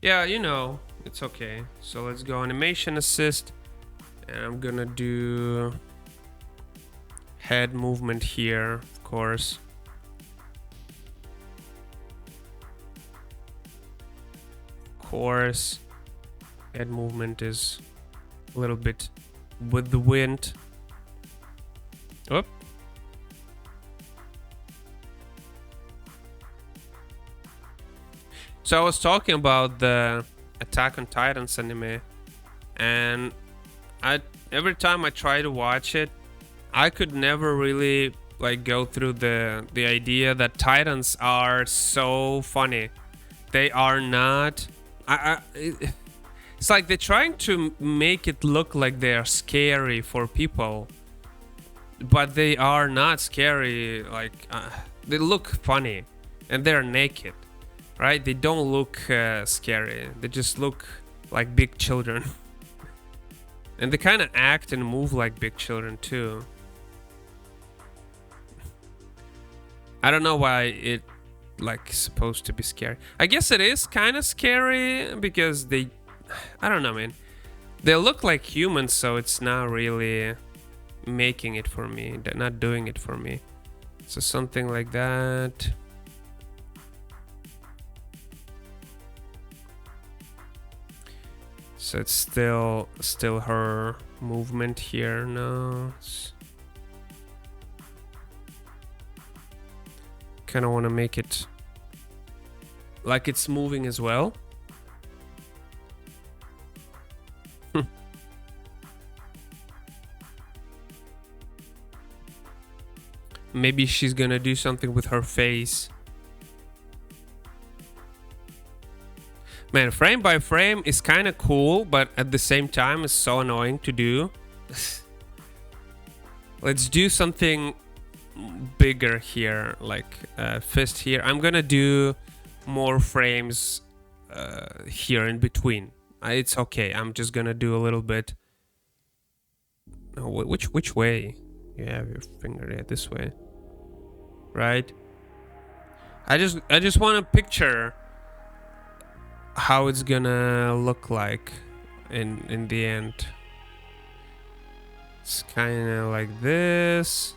Yeah, you know, it's okay. So let's go animation assist. And I'm gonna do head movement here, of course. Head movement is a little bit with the wind. Whoop. So I was talking about the Attack on Titans anime, and every time I try to watch it, I could never really like go through the idea that Titans are so funny. They are not. It's like they're trying to make it look like they are scary for people, but they are not scary. Like they look funny, and they're naked, right? They don't look scary. They just look like big children. And they kind of act and move like big children too. I don't know why it like supposed to be scary. I guess it is kind of scary because I don't know, man. They look like humans, so it's not really making it for me. They're not doing it for me. So something like that. So it's still her movement here. No. Kind of want to make it like it's moving as well. Maybe she's gonna do something with her face. Man, frame by frame is kind of cool, but at the same time it's so annoying to do. Let's do something bigger here, like fist here. I'm gonna do more frames here in between. It's okay. I'm just gonna do a little bit. Oh, which way? You have your finger there, this way, right? I just want to picture how it's gonna look like in the end. It's kind of like this.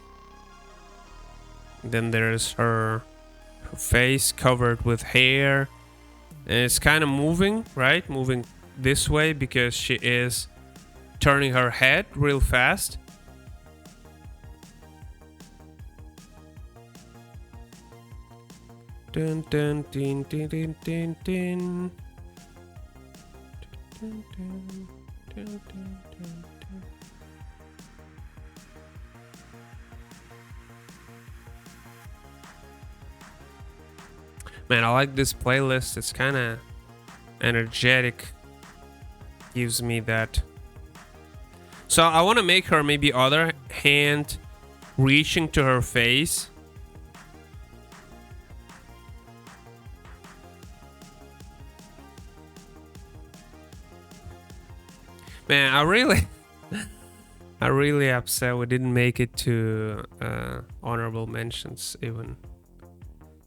Then there's her face covered with hair, and it's kind of moving, right? Moving this way because she is turning her head real fast. Dun dun dun dun dun dun dun. Dun, dun, dun, dun, dun, dun. Man, I like this playlist. It's kind of energetic gives me that. So I want to make her maybe other hand reaching to her face. Man, I really upset we didn't make it to honorable mentions even.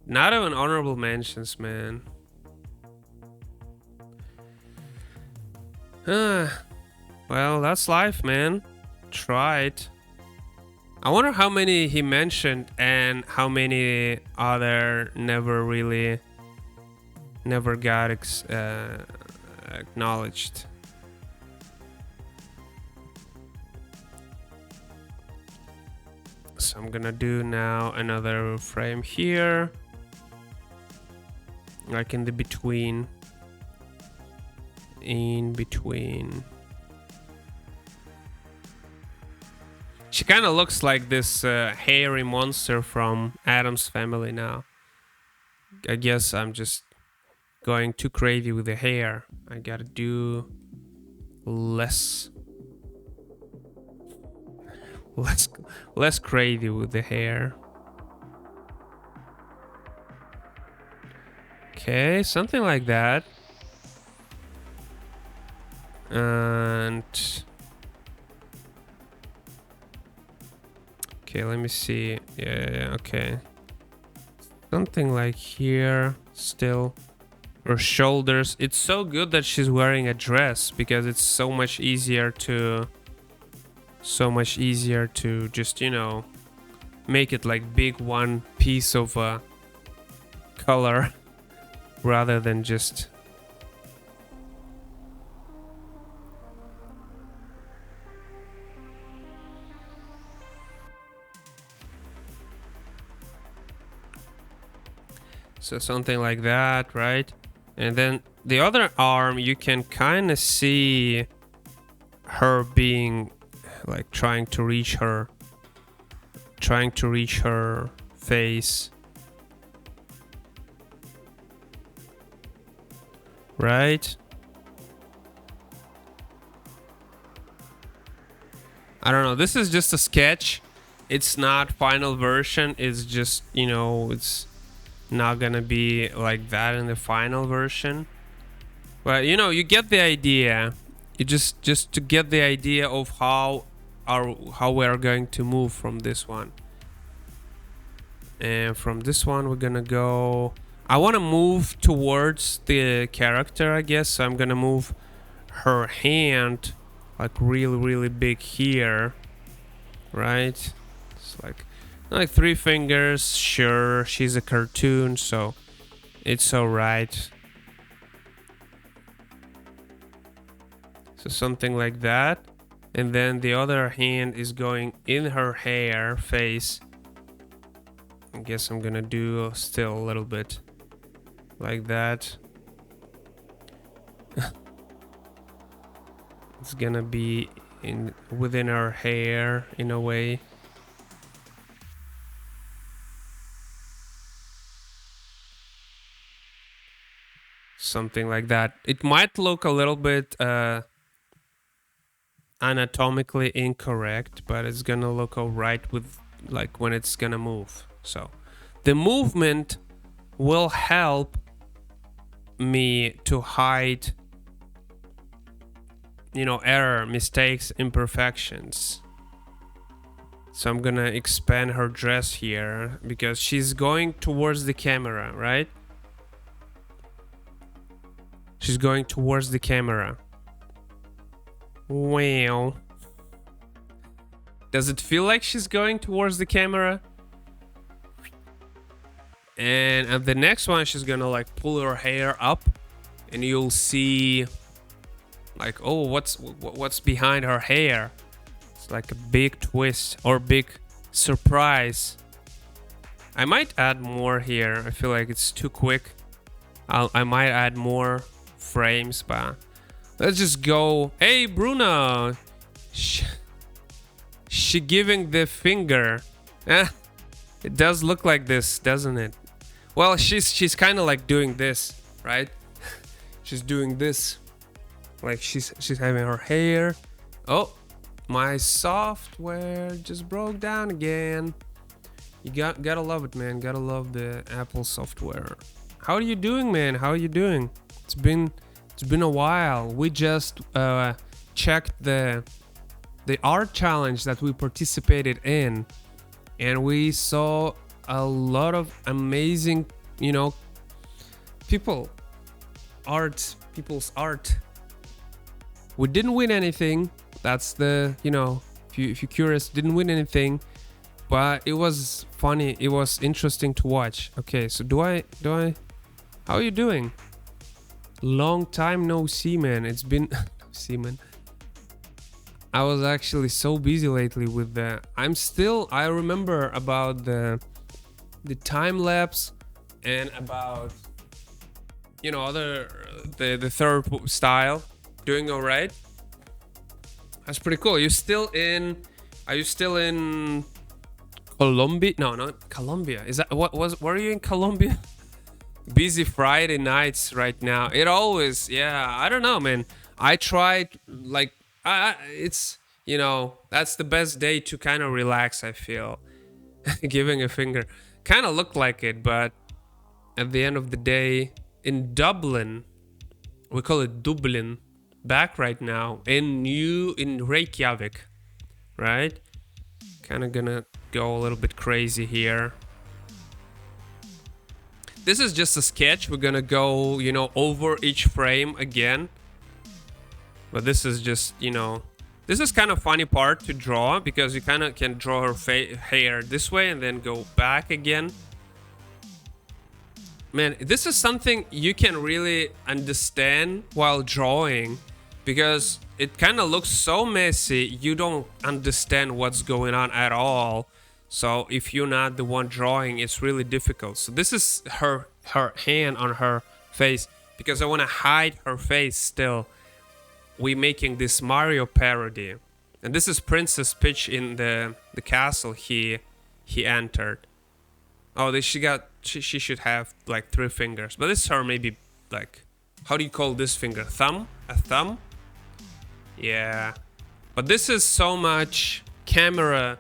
Not even honorable mentions, man. Well, that's life, man. Tried. I wonder how many he mentioned and how many other never got acknowledged. So I'm gonna do now another frame here, like in the between. In between. She kind of looks like this hairy monster from Addams Family now. I guess I'm just going too crazy with the hair. I gotta do less crazy with the hair. Okay, something like that. And okay, let me see. Yeah, okay. Something like here still. Her shoulders. It's so good that she's wearing a dress because it's so much easier to just, you know, make it like big one piece of color rather than just so something like that, right? And then the other arm, you can kind of see her being like trying to reach her face, right? I don't know, this is just a sketch. It's not final version. It's just, you know, it's not gonna be like that in the final version, but you know, you get the idea. You just to get the idea of how we are going to move from this one. And from this one we're gonna go, I want to move towards the character, I guess. So I'm gonna move her hand like really big here, right? It's like 3 fingers. Sure, she's a cartoon, so it's all right. So something like that. And then the other hand is going in her hair, face. I guess I'm gonna do still a little bit like that. It's gonna be within her hair in a way. Something like that. It might look a little bit anatomically incorrect, but it's gonna look alright with like when it's gonna move. So the movement will help me to hide, you know, error, mistakes, imperfections. So I'm gonna expand her dress here because she's going towards the camera, right? She's going towards the camera. Well, does it feel like she's going towards the camera? And at the next one, she's gonna like pull her hair up, and you'll see, like, oh, what's behind her hair? It's like a big twist or big surprise. I might add more here. I feel like it's too quick. I might add more frames, but let's just go. Hey, Bruno, she giving the finger. It does look like this, doesn't it? Well, she's kind of like doing this, right? she's doing this. Like she's having her hair. Oh, my software just broke down again. You gotta love it, man. Gotta love the Apple software. How are you doing, man? How are you doing? It's been a while. We just checked the art challenge that we participated in, and we saw a lot of amazing, people's art. We didn't win anything. That's the, if you're curious, didn't win anything, but it was funny. It was interesting to watch. Okay, so do I, how are you doing? Long time no see, man. It's been, see, man. I was actually so busy lately with the, I remember about the time lapse and about, the third style. Doing all right. That's pretty cool. Are you still in Colombia? No, not Colombia. Is that were you in Colombia? Busy Friday nights right now. It always, I don't know, man. I tried, like, it's, that's the best day to kind of relax, I feel. Giving a finger. Kind of looked like it, but at the end of the day, in Dublin, we call it Dublin, back right now, in Reykjavik, right? Kind of gonna go a little bit crazy here. This is just a sketch. We're gonna go, over each frame again. But this is just, this is kind of funny part to draw, because you kind of can draw her hair this way and then go back again. Man, this is something you can really understand while drawing, because it kind of looks so messy, you don't understand what's going on at all. So if you're not the one drawing, it's really difficult. So this is her hand on her face, because I want to hide her face still. We're making this Mario parody. And this is Princess Peach in the castle he entered. Oh, she should have like 3 fingers. But this is her maybe like, how do you call this finger? Thumb? A thumb? Yeah. But this is so much camera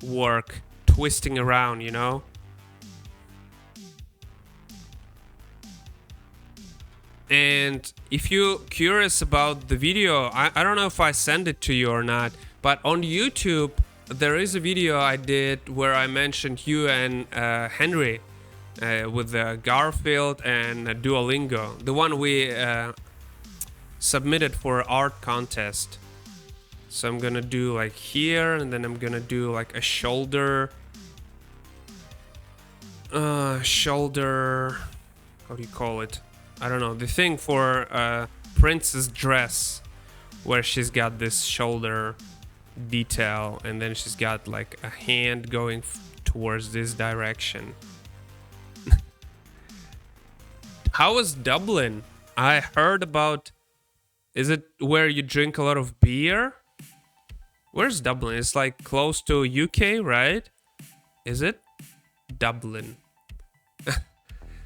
work twisting around, And if you're curious about the video, I don't know if I send it to you or not, but on YouTube, there is a video I did where I mentioned you and Henry with Garfield and Duolingo, the one we submitted for art contest. So I'm gonna do like here, and then I'm gonna do like a shoulder, how do you call it? I don't know, the thing for Princess dress, where she's got this shoulder detail, and then she's got like a hand going towards this direction. How was Dublin? I heard about, is it where you drink a lot of beer? Where's Dublin? It's like close to UK, right? Is it? Dublin.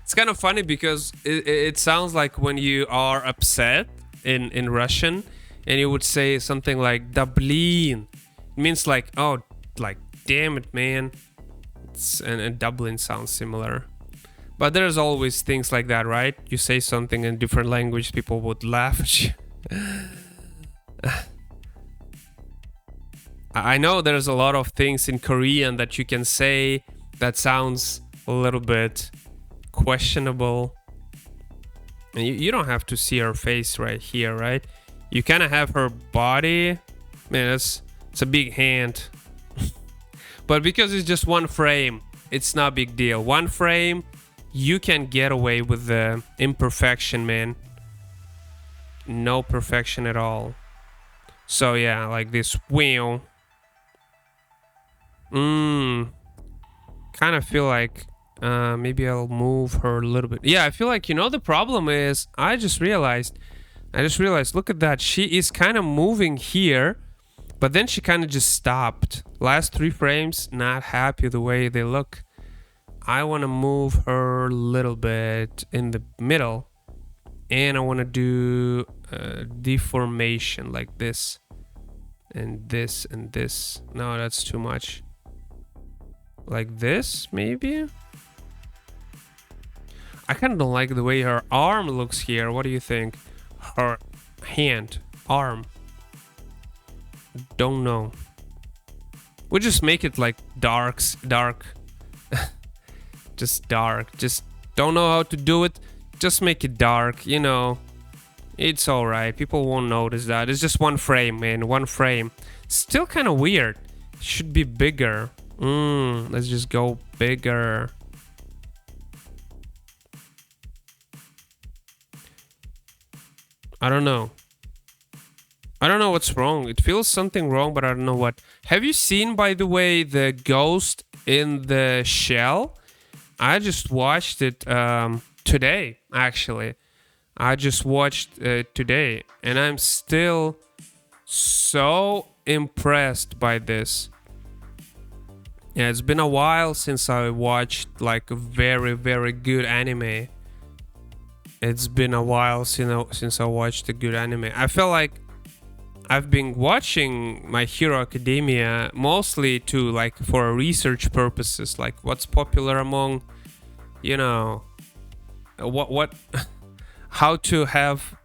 It's kind of funny because it sounds like when you are upset in Russian, and you would say something like Dublin. It means like, oh, like, damn it, man. And Dublin sounds similar. But there's always things like that, right? You say something in different language, people would laugh at you. I know there's a lot of things in Korean that you can say that sounds a little bit questionable. And you don't have to see her face right here, right? You kind of have her body. Man, it's a big hand. But because it's just one frame, it's not a big deal. One frame, you can get away with the imperfection, man. No perfection at all. So yeah, like this wheel. Kind of feel like maybe I'll move her a little bit. Yeah, I feel like, the problem is, I just realized, look at that. She is kind of moving here, but then she kind of just stopped. Last 3 frames, not happy the way they look. I want to move her a little bit in the middle. And I want to do deformation like this. And this and this. No, that's too much. Like this, maybe? I kind of don't like the way her arm looks here. What do you think? Her hand, arm. Don't know. We'll just make it like dark. Just dark. Just don't know how to do it. Just make it dark, you know. It's alright. People won't notice that. It's just one frame, man. One frame. Still kind of weird. Should be bigger. Let's just go bigger. I don't know. I don't know what's wrong. It feels something wrong, but I don't know what. Have you seen, by the way, the Ghost in the Shell? I just watched it today, actually. I just watched today, and I'm still so impressed by this. Yeah, it's been a while since I watched like a very, very good anime. It's been a while since I watched a good anime. I feel like I've been watching My Hero Academia mostly to like for research purposes, like what's popular among, you know, what how to have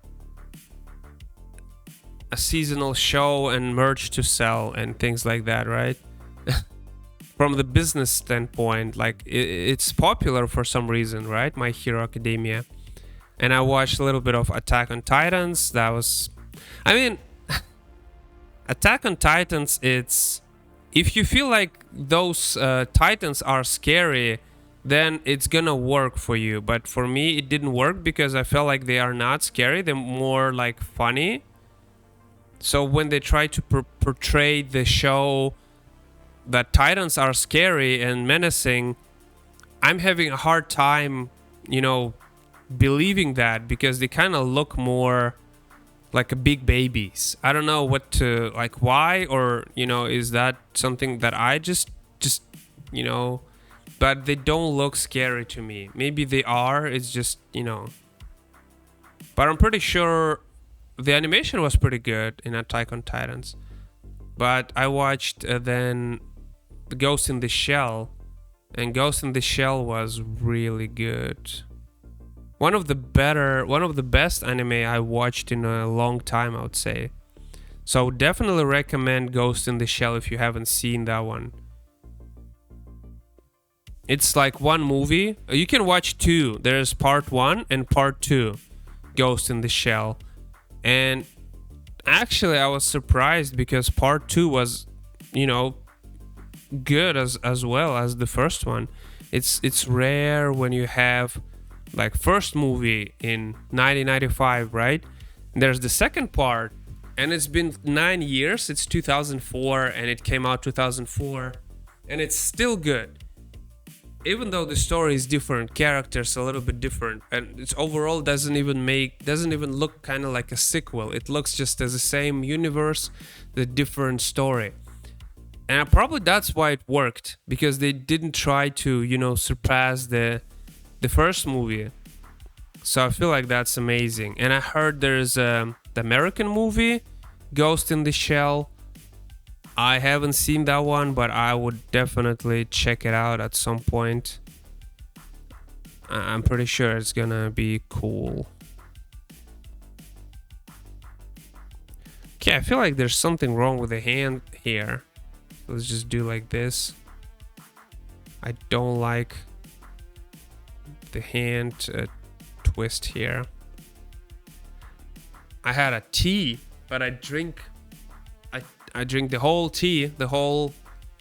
a seasonal show and merch to sell and things like that, right? From the business standpoint, like it's popular for some reason, right? My Hero Academia. And I watched a little bit of Attack on Titans. That was, I mean, Attack on Titans, it's, if you feel like those Titans are scary, then it's gonna work for you. But for me, it didn't work because I felt like they are not scary. They're more like funny. So when they try to portray the show that Titans are scary and menacing, I'm having a hard time, you know, believing that, because they kind of look more like a big babies. I don't know what to, like, why, or, you know, is that something that I just, you know, but they don't look scary to me. Maybe they are, it's just, you know, but I'm pretty sure the animation was pretty good in Attack on Titans. But I watched then Ghost in the Shell, and Ghost in the Shell was really good. One of the best anime I watched in a long time, I would say. So definitely recommend Ghost in the Shell if you haven't seen that one. It's like one movie. You can watch two. There's part 1 and part 2. Ghost in the Shell. And actually I was surprised because part 2 was, you know, good as well as the first one. It's rare when you have like first movie in 1995, right? And there's the second part, and it's been 9 years. It's 2004, and it came out 2004, and it's still good. Even though the story is different, characters a little bit different, and it's overall doesn't even look kind of like a sequel. It looks just as the same universe, the different story. And probably that's why it worked, because they didn't try to, you know, surpass the first movie. So I feel like that's amazing. And I heard there's the American movie, Ghost in the Shell. I haven't seen that one, but I would definitely check it out at some point. I'm pretty sure it's gonna be cool. Okay, I feel like there's something wrong with the hand here. Let's just do like this. I don't like the hand twist here. I had a tea, but I drink the whole tea, the whole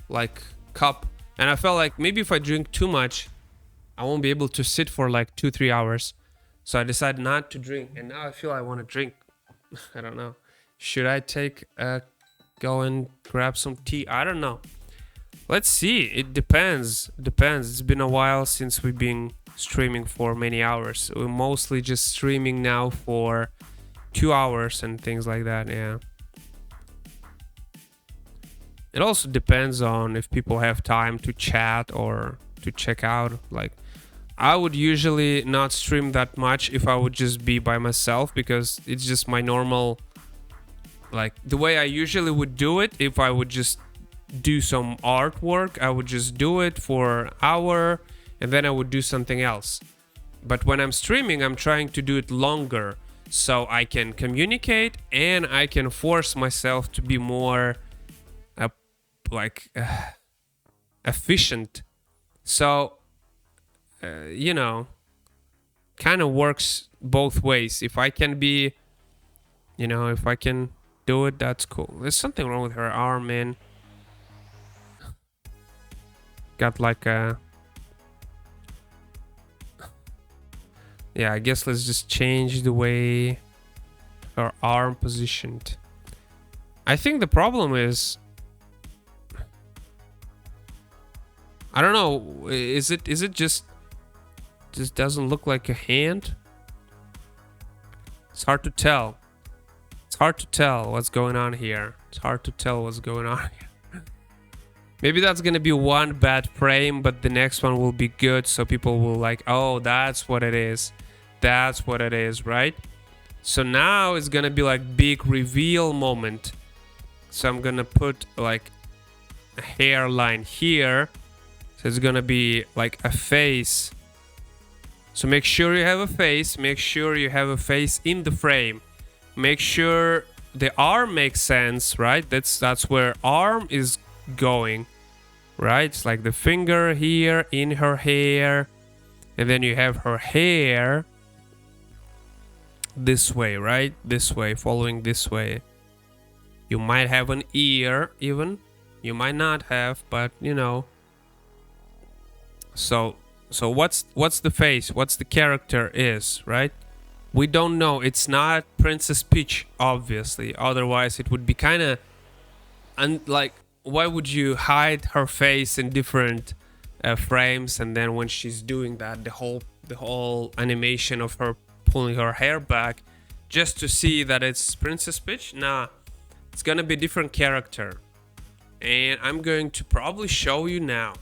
like cup, and I felt like maybe if I drink too much, I won't be able to sit for like 2-3 hours. So I decided not to drink, and now I feel I want to drink. I don't know. Should I go and grab some tea? I don't know. Let's see. It depends. It's been a while since we've been streaming for many hours. We're mostly just streaming now for 2 hours and things like that. Yeah. It also depends on if people have time to chat or to check out. Like, I would usually not stream that much if I would just be by myself, because it's just my normal, like the way I usually would do it. If I would just do some artwork, I would just do it for an hour and then I would do something else. But when I'm streaming, I'm trying to do it longer so I can communicate and I can force myself to be more efficient. So you know, kind of works both ways. If I can be, you know, if I can do it, that's cool. There's something wrong with her arm, man. Got like a... Yeah, I guess let's just change the way her arm positioned. I think the problem is... I don't know, is it just doesn't look like a hand? It's hard to tell. It's hard to tell what's going on here. It's hard to tell what's going on here. Maybe that's gonna be one bad frame, but the next one will be good, so people will like, oh, that's what it is. That's what it is, right? So now it's gonna be like big reveal moment. So I'm gonna put like a hairline here. So it's gonna be like a face. So make sure you have a face. Make sure you have a face in the frame. Make sure the arm makes sense, right? That's where arm is going, right? It's like the finger here in her hair, and then you have her hair this way, right? This way, following this way. You might have an ear even. You might not have, but you know. So what's the face? What's the character is, right? We don't know. It's not Princess Peach, obviously. Otherwise, it would be kind of like, why would you hide her face in different frames, and then when she's doing that, the whole animation of her pulling her hair back, just to see that it's Princess Peach? Nah, it's gonna be a different character, and I'm going to probably show you now,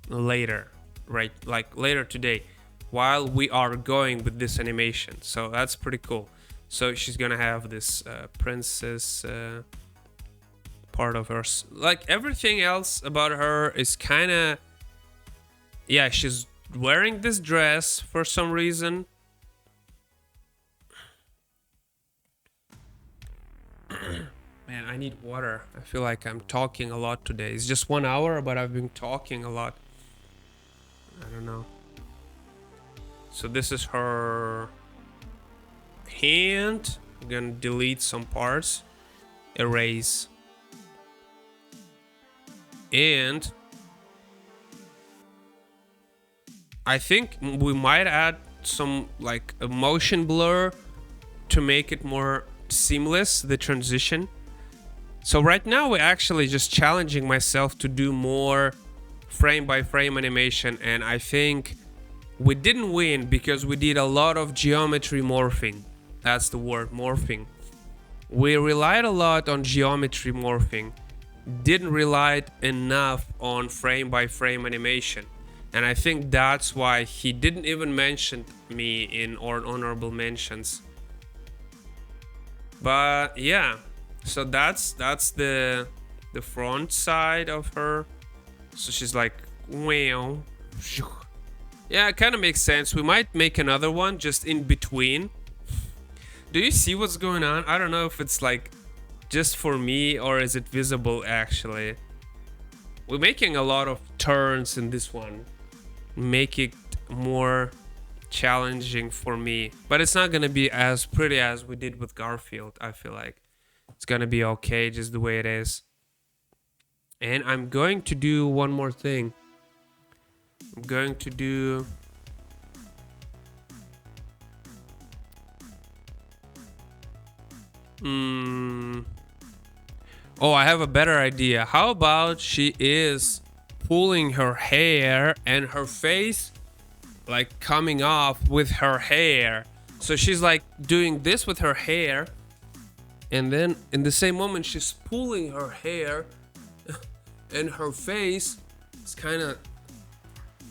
later. Right, like later today, while we are going with this animation. So that's pretty cool. So she's gonna have this princess part of her. Like everything else about her is kind of, yeah, she's wearing this dress for some reason. Man, I need water. I feel like I'm talking a lot today. It's just 1 hour, but I've been talking a lot. I don't know. So this is her hand. I'm gonna delete some parts. Erase. And I think we might add some like a motion blur to make it more seamless, the transition. So right now we're actually just challenging myself to do more frame by frame animation, and I think we didn't win because we did a lot of geometry morphing. That's the word, morphing. We relied a lot on geometry morphing, didn't rely enough on frame by frame animation, and I think that's why he didn't even mention me in honorable mentions. But yeah, so that's the front side of her. So she's like, wow. Yeah, it kind of makes sense. We might make another one just in between. Do you see what's going on? I don't know if it's like just for me or is it visible actually. We're making a lot of turns in this one. Make it more challenging for me. But it's not going to be as pretty as we did with Garfield, I feel like. It's going to be okay just the way it is. And I'm going to do one more thing. I'm going to do... Oh, I have a better idea. How about she is pulling her hair and her face like coming off with her hair. So she's like doing this with her hair. And then in the same moment she's pulling her hair and her face is kind of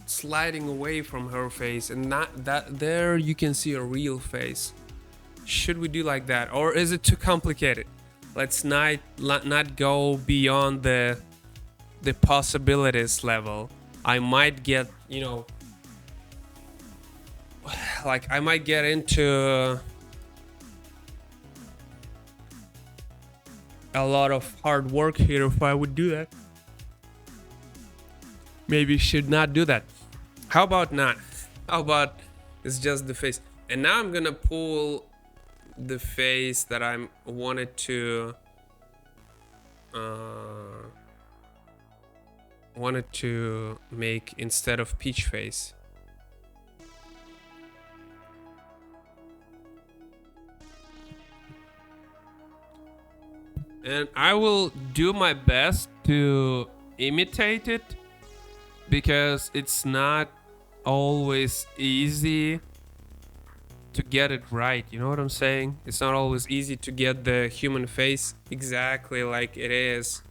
sliding away from her face, and not that there you can see a real face. Should we do like that, or is it too complicated? Let's not go beyond the possibilities level. I might get, you know, like I might get into a lot of hard work here if I would do that. Maybe should not do that. How about not? How about it's just the face? And now I'm gonna pull the face that I wanted to make instead of Peach face. And I will do my best to imitate it, because it's not always easy to get it right. You know what I'm saying? It's not always easy to get the human face exactly like it is.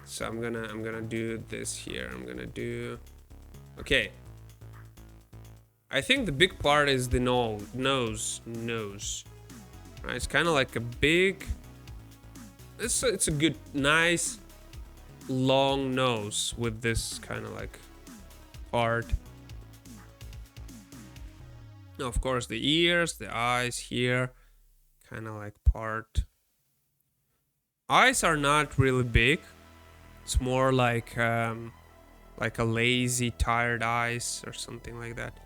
So I'm gonna do this here. I'm gonna do, okay. I think the big part is the nose. Right, it's kind of like a big. It's a good, nice, long nose with this kind of like part. Now, of course, the ears, the eyes here, kind of like part. Eyes are not really big. It's more like a lazy, tired eyes or something like that.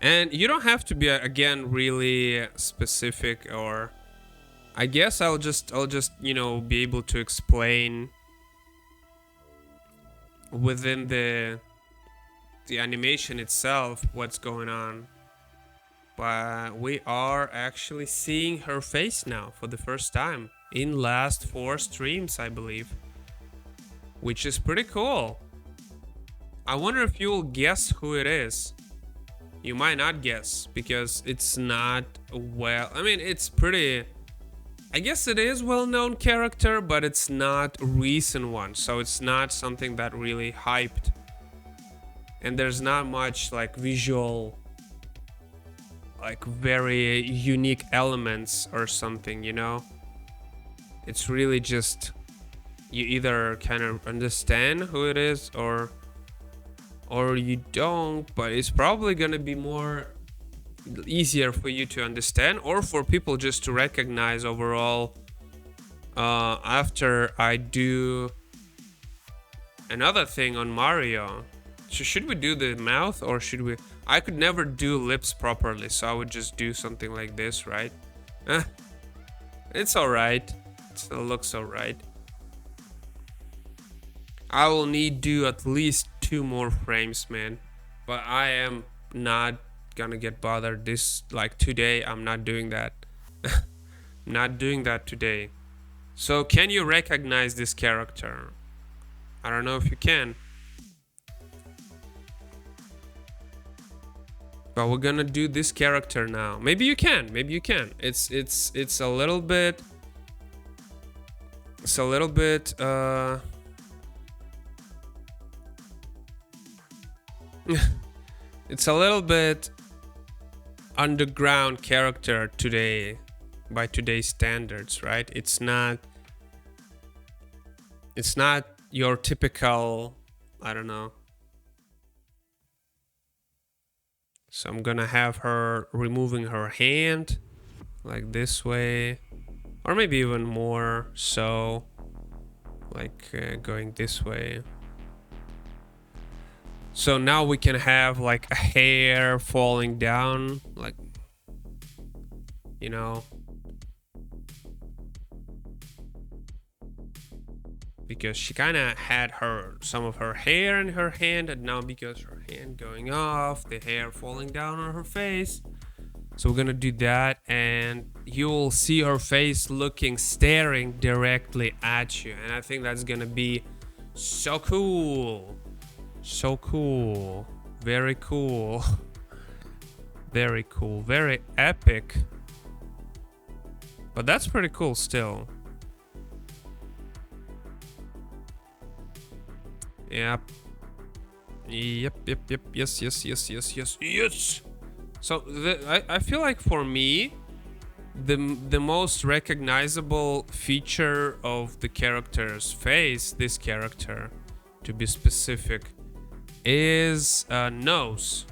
And you don't have to be, again, really specific, or I guess I'll just you know, be able to explain within the animation itself what's going on. But we are actually seeing her face now for the first time in last 4 streams, I believe, which is pretty cool. I wonder if you'll guess who it is. You might not guess, because it's not well, I mean, it's pretty, I guess it is well-known character, but it's not a recent one, so it's not something that really hyped. And there's not much like visual, like very unique elements or something, you know? It's really just, you either kind of understand who it is or you don't, but it's probably gonna be more easier for you to understand, or for people just to recognize overall after I do another thing on Mario. So should we do the mouth, or should we? I could never do lips properly, so I would just do something like this, right? It's alright. It still looks alright. I will need to do at least 2 more frames, man. But I am not gonna get bothered this, like, today. I'm not doing that. Not doing that today. So can you recognize this character? I don't know if you can. But we're gonna do this character now. Maybe you can. Maybe you can. It's a little bit. It's a little bit. It's a little bit underground character today, by today's standards, right? It's not your typical, I don't know. So I'm gonna have her removing her hand like this way, or maybe even more so, like going this way. So now we can have like a hair falling down, like, you know, because she kind of had some of her hair in her hand, and now because her hand going off, the hair falling down on her face. So we're gonna do that, and you'll see her face staring directly at you, and I think that's gonna be so cool. So cool. Very cool. Very cool. Very epic. But that's pretty cool still. Yep. Yep. Yes. So I feel like for me, the most recognizable feature of the character's face, this character, to be specific, is nose.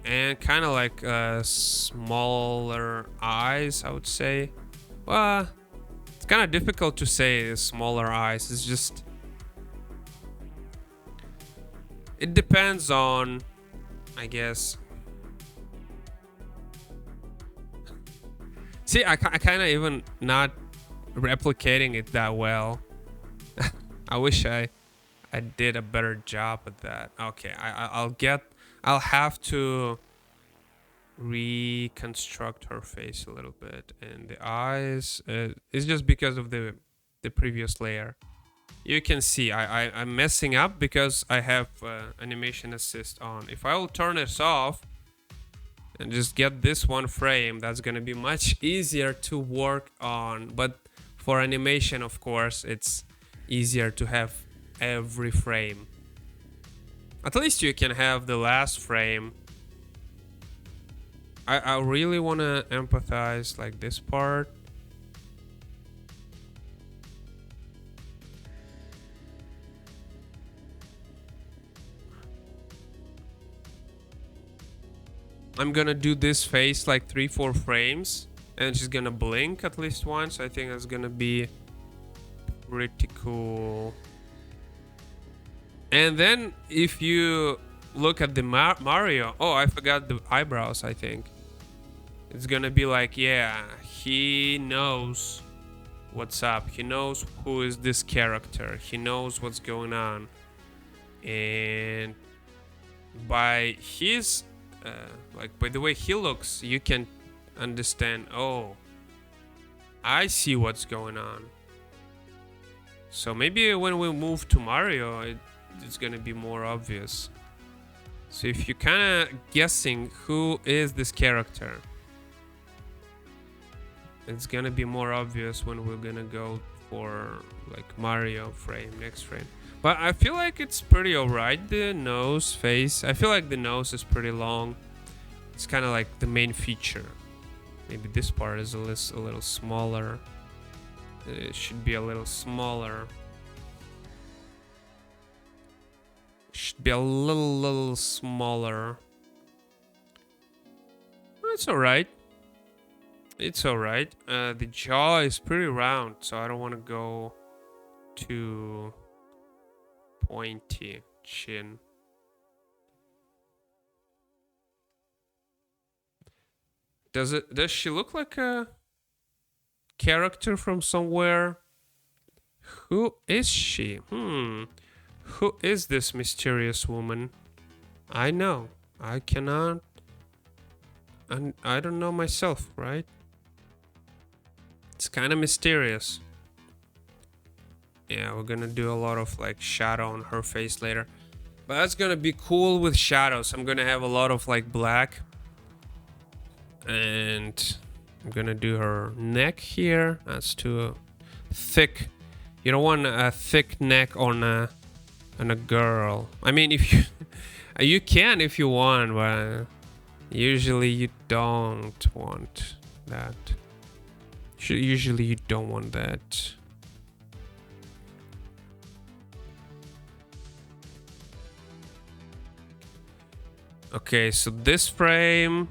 And kind of like smaller eyes, I would say. Well, it's kind of difficult to say smaller eyes. It's just... It depends on, I guess... See, I kind of even not replicating it that well. I wish I did a better job at that. Okay, I'll have to reconstruct her face a little bit, and the eyes is just because of the previous layer. You can see I'm messing up because I have animation assist on. If I will turn this off and just get this one frame, that's gonna be much easier to work on. But for animation, of course, it's easier to have every frame. At least you can have the last frame. I really want to empathize like this part. I'm gonna do this face like 3-4 frames, and she's gonna blink at least once. I think that's gonna be pretty cool. And then if you look at the Mario, oh, I forgot the eyebrows. I think it's gonna be like, yeah, he knows what's up. He knows who is this character. He knows what's going on, and by his like by the way he looks, you can understand, oh, I see what's going on. So maybe when we move to Mario, it's gonna be more obvious. So if you're kind of guessing who is this character, it's gonna be more obvious when we're gonna go for like Mario frame, next frame. But I feel like it's pretty alright, the nose, face. I feel like the nose is pretty long. It's kind of like the main feature. Maybe this part is a little smaller. It should be a little smaller. Should be a little smaller. It's alright. It's alright. The jaw is pretty round, so I don't want to go too pointy chin. Does she look like a character from somewhere? Who is she? Who is this mysterious woman? I know. I cannot. And I don't know myself, right? It's kind of mysterious. Yeah, we're gonna do a lot of like shadow on her face later. But that's gonna be cool with shadows. I'm gonna have a lot of like black. And I'm gonna do her neck here. That's too thick. You don't want a thick neck on a girl. I mean, if you you can if you want, but usually you don't want that. Usually you don't want that. Okay, so this frame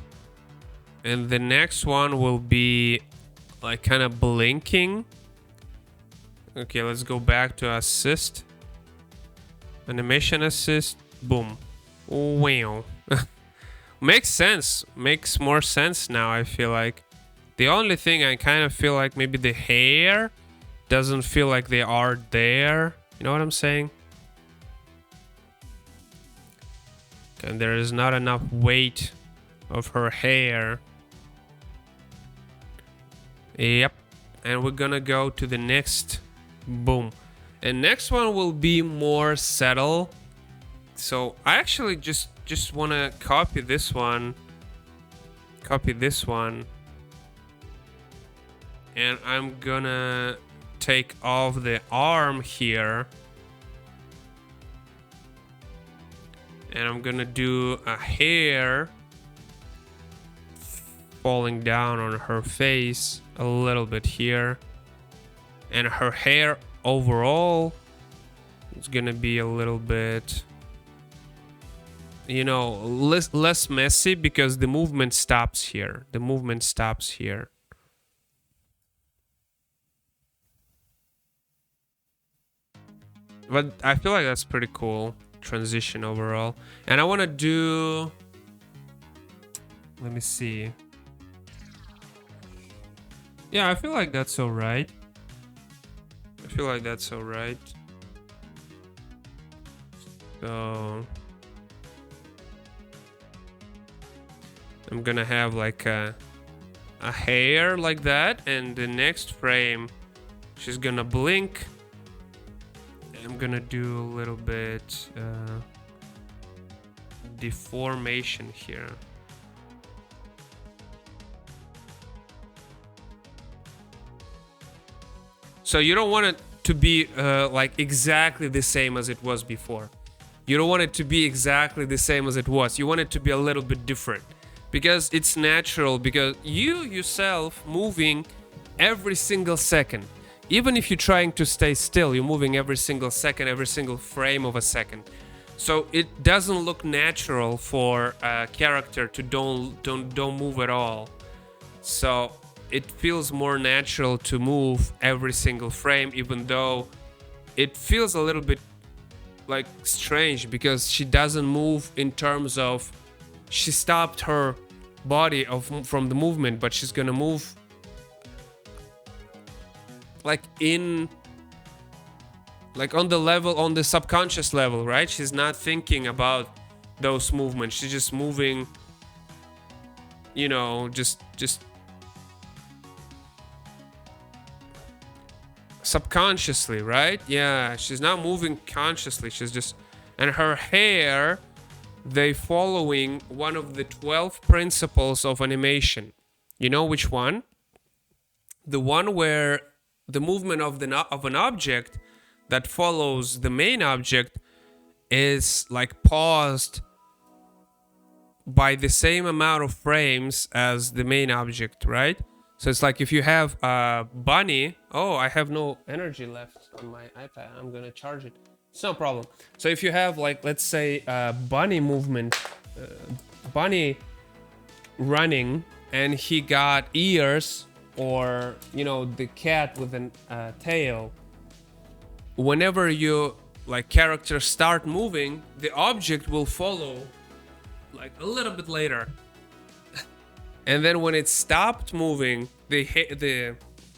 and the next one will be like kind of blinking. Okay, let's go back to assist. Animation assist. Boom. Wow. Makes sense. Makes more sense now, I feel like. The only thing I kind of feel like maybe the hair doesn't feel like they are there. You know what I'm saying? And there is not enough weight of her hair. Yep. And we're gonna go to the next. Boom. And next one will be more subtle. So I actually just want to copy this one. Copy this one. And I'm gonna take off the arm here. And I'm gonna do a hair falling down on her face a little bit here. And her hair overall is gonna be a little bit, you know, less messy because the movement stops here. The movement stops here. But I feel like that's pretty cool transition overall. And I want to do, let me see. Yeah, I feel like that's all right. I feel like that's all right. So I'm gonna have like a hair like that, and the next frame she's gonna blink. I'm gonna do a little bit deformation here. So you don't want it to be like exactly the same as it was before. You don't want it to be exactly the same as it was. You want it to be a little bit different because it's natural, because you yourself moving every single second. Even if you're trying to stay still, you're moving every single second, every single frame of a second. So it doesn't look natural for a character to don't move at all. So it feels more natural to move every single frame, even though it feels a little bit like strange because she doesn't move in terms of she stopped her body from the movement, but she's gonna move like on the level, on the subconscious level, right? She's not thinking about those movements. She's just moving, you know, just subconsciously, right? Yeah, she's not moving consciously. She's just, and her hair, they following one of the 12 principles of animation. You know which one? The one where the movement of an object that follows the main object is like paused by the same amount of frames as the main object, right? So it's like if you have a bunny. Oh, I have no energy left on my iPad. I'm gonna charge it. It's no problem. So if you have, like, let's say a bunny movement, bunny running, and he got ears, or, you know, the cat with a tail. Whenever you, like, characters start moving, the object will follow, like, a little bit later. And then when it stopped moving, the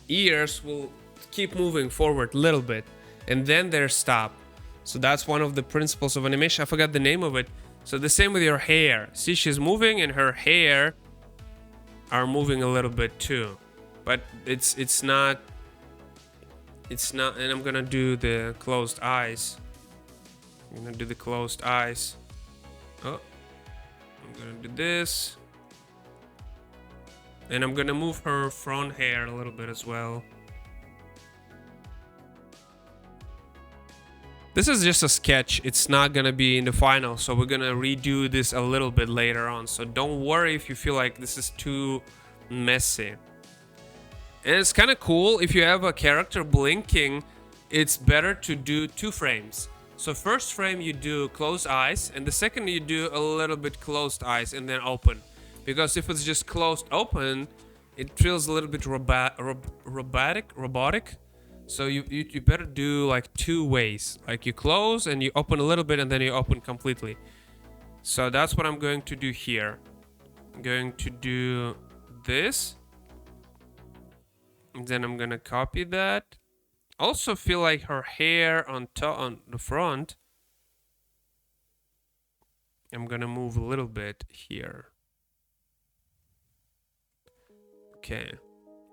ears will keep moving forward a little bit, and then they're stopped. So that's one of the principles of animation. I forgot the name of it. So the same with your hair. See, she's moving, and her hair are moving a little bit too. But it's not, and I'm gonna do the closed eyes. I'm gonna do the closed eyes. Oh, I'm gonna do this. And I'm gonna move her front hair a little bit as well. This is just a sketch. It's not gonna be in the final, so we're gonna redo this a little bit later on. So don't worry if you feel like this is too messy. And it's kind of cool if you have a character blinking, it's better to do 2 frames. So first frame you do closed eyes, and the second you do a little bit closed eyes and then open. Because if it's just closed open, it feels a little bit robotic. So you better do like 2 ways. Like you close and you open a little bit and then you open completely. So that's what I'm going to do here. I'm going to do this. And then I'm gonna copy that. Also feel like her hair on the front, I'm gonna move a little bit here. Okay.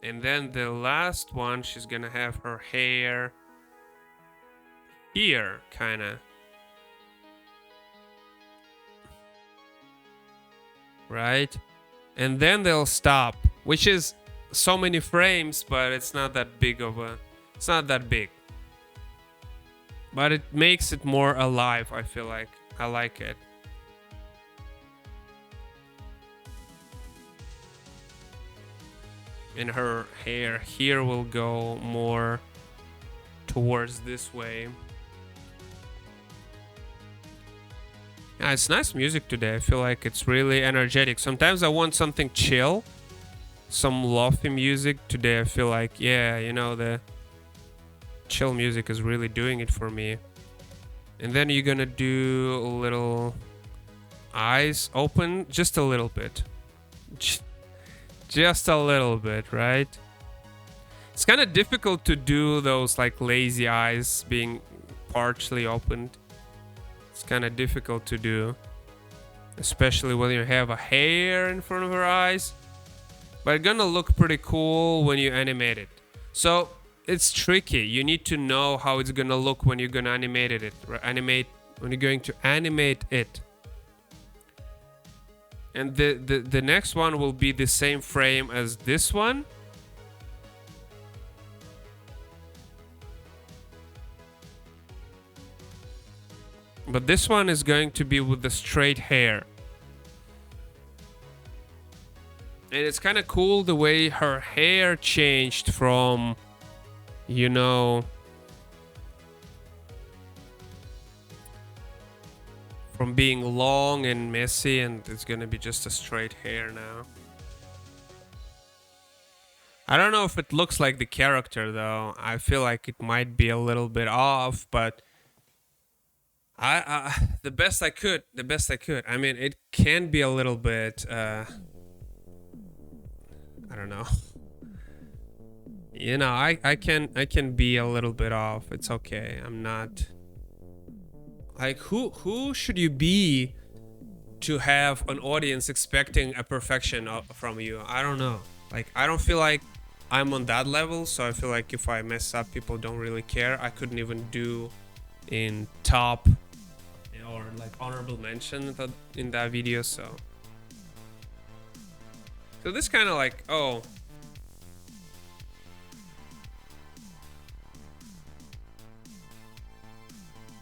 And then the last one, she's gonna have her hair here, kinda. Right? And then they'll stop, which is so many frames, but it's not that big of a, it's not that big, but it makes it more alive. I feel like I like it. And her hair here will go more towards this way. Yeah, it's nice music today. I feel like it's really energetic. Sometimes I want something chill, some lofi music. Today I feel like, yeah, you know, the chill music is really doing it for me. And then you're gonna do a little eyes open, just a little bit. Just a little bit, right? It's kind of difficult to do those like lazy eyes being partially opened. It's kind of difficult to do, especially when you have a hair in front of her eyes. But it's gonna look pretty cool when you animate it. So it's tricky. You need to know how it's gonna look when you're gonna animate it. When you're going to animate it. And the next one will be the same frame as this one. But this one is going to be with the straight hair. And it's kind of cool the way her hair changed from, you know, from being long and messy, and it's gonna be just a straight hair now. I don't know if it looks like the character though. I feel like it might be a little bit off, but I the best I could. I mean, it can be a little bit I don't know. You know, I can be a little bit off. It's okay. I'm not like who should you be to have an audience expecting a perfection from you? I don't know. Like, I don't feel like I'm on that level, so I feel like if I mess up, people don't really care. I couldn't even do in top or like honorable mention in that video, so this kind of like, oh,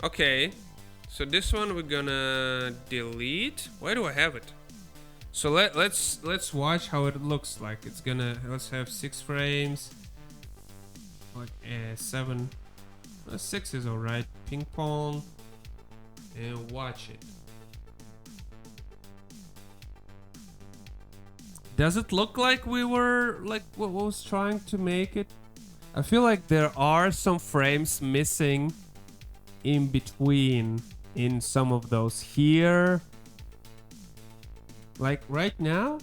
okay. So this one we're gonna delete. Why do I have it? So let's watch how it looks like. It's gonna, let's have 6 frames. Like 7. 6 is alright. Ping pong. And watch it. Does it look like we were like what was trying to make it? I feel like there are some frames missing in between in some of those here. Like right now,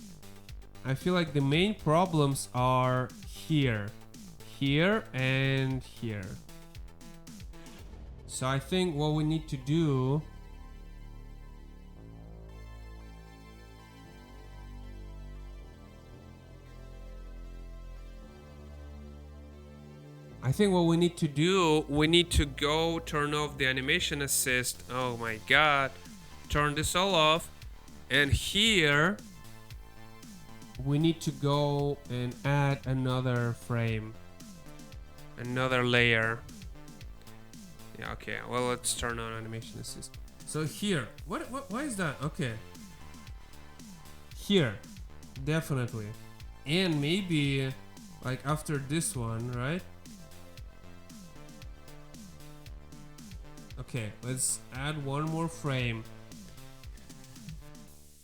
I feel like the main problems are here, and here. So I think what we need to do we need to go turn off the animation assist. Oh my god. Turn this all off. And here we need to go and add another frame. Another layer. Yeah, okay. Well, let's turn on animation assist. So here, why is that? Okay. Here, definitely. And maybe like after this one, right? Okay, let's add one more frame.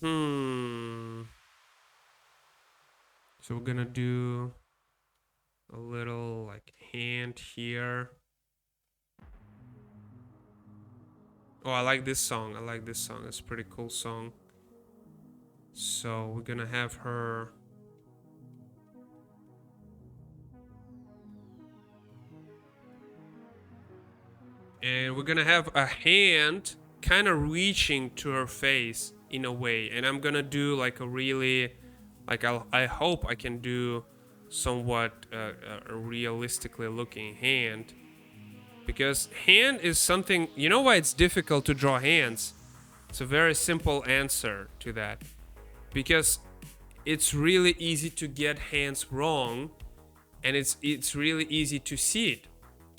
So we're gonna do a little like hand here. Oh, I like this song. It's a pretty cool song. So we're gonna have her. And we're gonna have a hand kind of reaching to her face in a way. And I'm gonna do like a really, like I hope I can do somewhat a realistically looking hand. Because hand is something, you know why it's difficult to draw hands? It's a very simple answer to that. Because it's really easy to get hands wrong, and it's really easy to see it.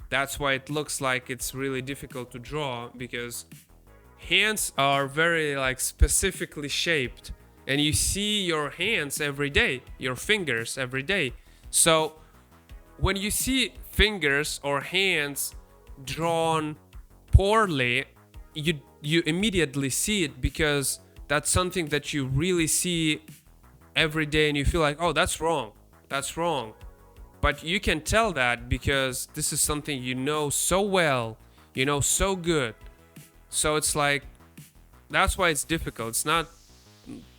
That's why it looks like it's really difficult to draw, because hands are very like specifically shaped, and you see your hands every day, your fingers every day. So when you see fingers or hands drawn poorly, you immediately see it, because that's something that you really see every day, and you feel like, oh, that's wrong, that's wrong. But you can tell that because this is something you know so well, you know so good. So it's like, that's why it's difficult.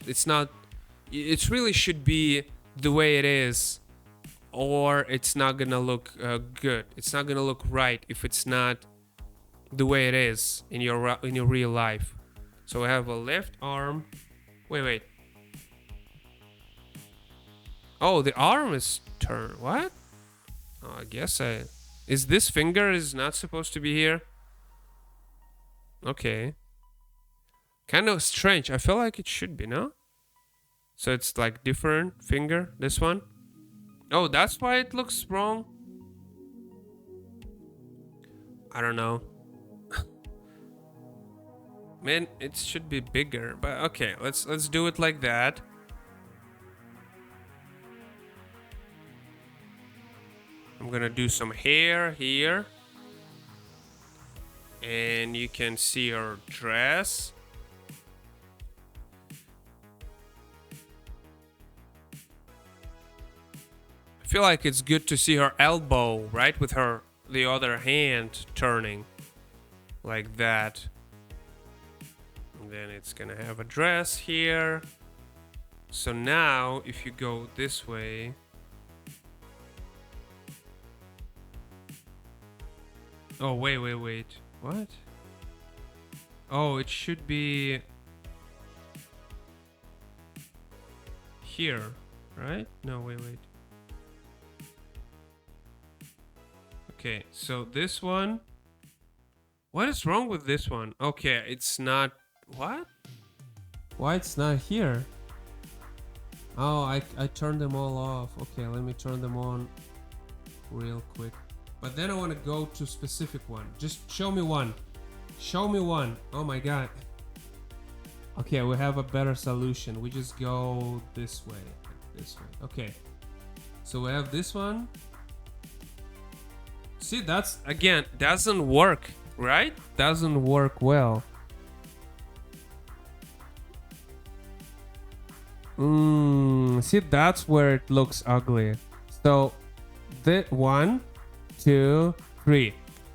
It really should be the way it is, or it's not gonna look good. It's not gonna look right if it's not the way it is in your real life. So I have a left arm. Wait. Oh, the arm is turned. What? Oh, I guess is this finger is not supposed to be here? Okay. Kind of strange. I feel like it should be, no? So it's like different finger, this one. Oh, that's why it looks wrong. I don't know. Man, it should be bigger, but okay, let's do it like that. I'm gonna do some hair here. And you can see her dress. I feel like it's good to see her elbow, right? With the other hand turning like that. And then it's gonna have a dress here. So now if you go this way, oh, wait. What? Oh, it should be here, right? No, wait. Okay, so this one. What is wrong with this one? Okay, it's not. What? Why it's not here? Oh, I turned them all off. Okay, let me turn them on real quick. But then I want to go to specific one. Just show me one. Show me one. Oh my god. Okay, we have a better solution. We just go this way. This way. Okay. So we have this one. See, that's, again, doesn't work, right? Doesn't work well. See, that's where it looks ugly. So, the 1, 2, 3.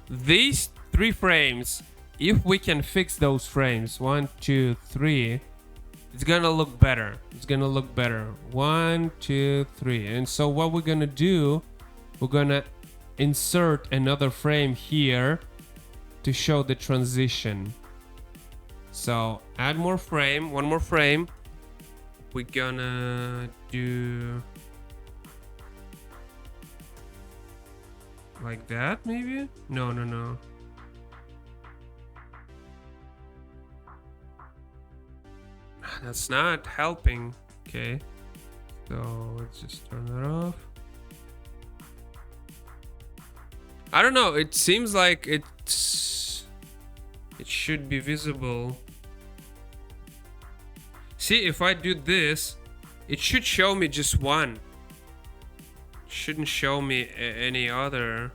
These 3 frames, if we can fix those frames, 1, 2, 3, it's gonna look better. It's gonna look better. 1, 2, 3. And so what we're gonna do, we're gonna insert another frame here to show the transition. So add more frame, one more frame. We're gonna do like that, maybe? No. That's not helping. Okay, so let's just turn that off. I don't know, it seems like it should be visible. See, if I do this, it should show me just one. It shouldn't show me any other.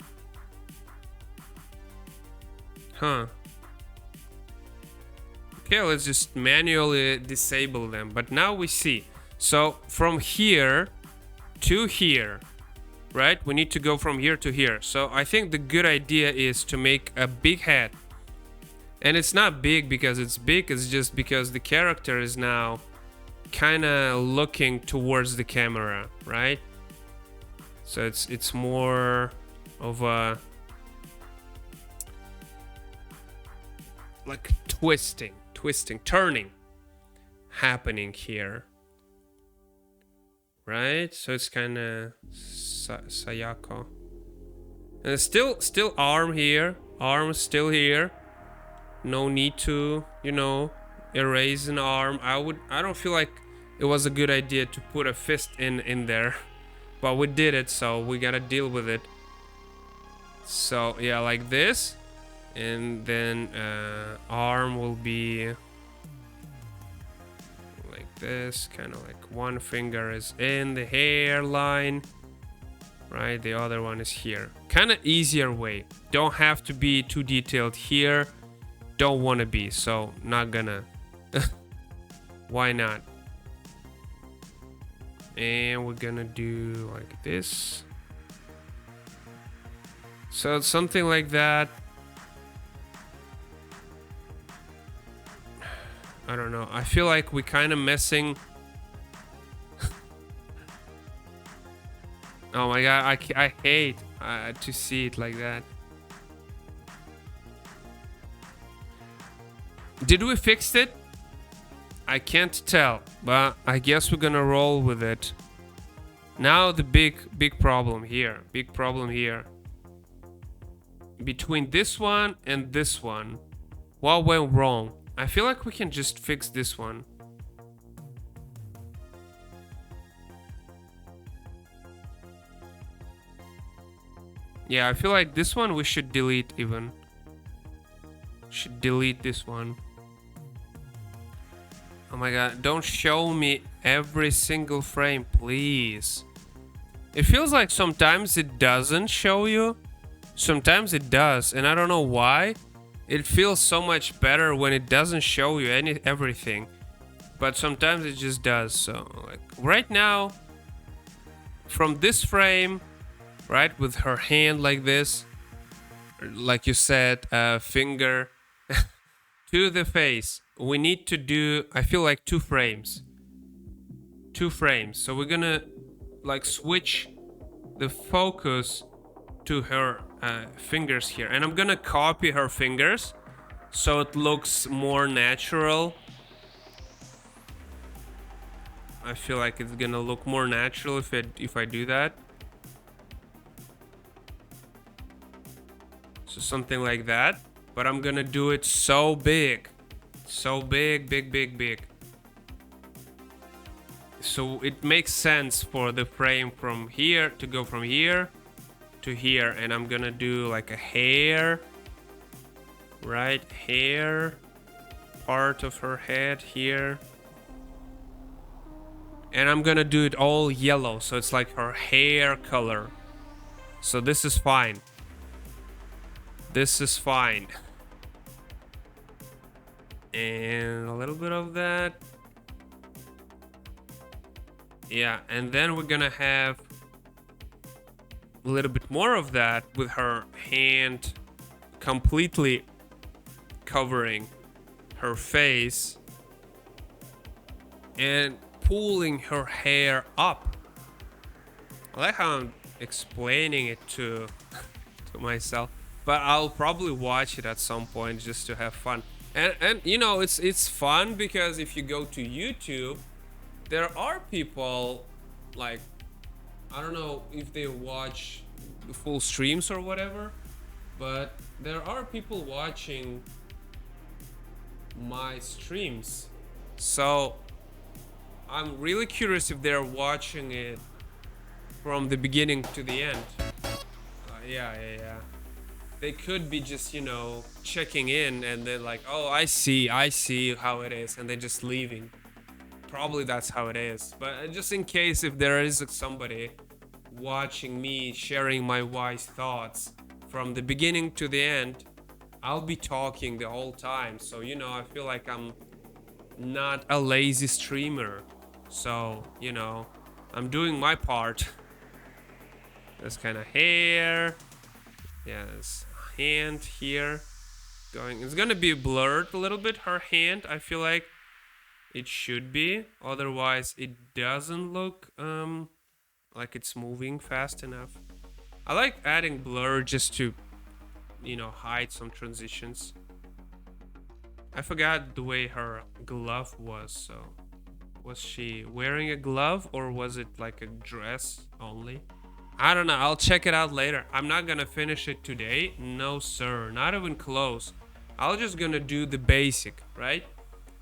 Huh. Okay, let's just manually disable them. But now we see. So from here to here, right? We need to go from here to here. So I think the good idea is to make a big head. And it's not big because it's big, it's just because the character is now kind of looking towards the camera, right? So it's more of a like twisting, turning happening here, right? So it's kind of Sayako, and still arm here, arm still here. No need to, erase an arm. I don't feel like it was a good idea to put a fist in there, but we did it, so we gotta deal with it. So yeah, like this, and then arm will be like this, kind of like one finger is in the hairline, right? The other one is here. Kind of easier way. Don't have to be too detailed here. Don't want to be, so not gonna. Why not? And we're gonna do like this. So it's something like that. I don't know. I feel like we kind of messing. Oh my god, I hate to see it like that. Did we fix it? I can't tell, but I guess we're gonna roll with it. Now the big problem here. Big problem here. Between this one and this one, what went wrong? I feel like we can just fix this one. Yeah, I feel like this one we should delete even. Should delete this one. Oh my god, don't show me every single frame, please. It feels like sometimes it doesn't show you. Sometimes it does, and I don't know why. It feels so much better when it doesn't show you everything. But sometimes it just does. So like right now, from this frame, right, with her hand like this, like you said, finger to the face, we need to do, I feel like 2 frames. 2 frames. So we're gonna like switch the focus to her fingers here, and I'm gonna copy her fingers so it looks more natural. I feel like it's gonna look more natural if I do that. So something like that, but I'm gonna do it so big, big. So it makes sense for the frame from here to go from here to here, and I'm gonna do like a hair, right? Hair, part of her head here. And I'm gonna do it all yellow, so it's like her hair color. So this is fine. This is fine. And a little bit of that. Yeah, and then we're gonna have a little bit more of that with her hand completely covering her face and pulling her hair up. I like how I'm explaining it to myself, but I'll probably watch it at some point just to have fun. And you know, it's fun because if you go to YouTube, there are people like, I don't know if they watch the full streams or whatever, but there are people watching my streams. So I'm really curious if they're watching it from the beginning to the end. Yeah. They could be just, you know, checking in and then like, oh, I see how it is, and they're just leaving. Probably that's how it is. But just in case if there is somebody watching me sharing my wise thoughts from the beginning to the end, I'll be talking the whole time. So, you know, I feel like I'm not a lazy streamer. So, you know, I'm doing my part. This kind of hair. Yeah, this hand here. It's gonna be blurred a little bit, her hand. I feel like it should be. Otherwise, it doesn't look like it's moving fast enough. I like adding blur just to, you know, hide some transitions. I forgot the way her glove was, so was she wearing a glove or was it like a dress only? I don't know, I'll check it out later. I'm not gonna finish it today. No sir, not even close. I'm just gonna do the basic, right?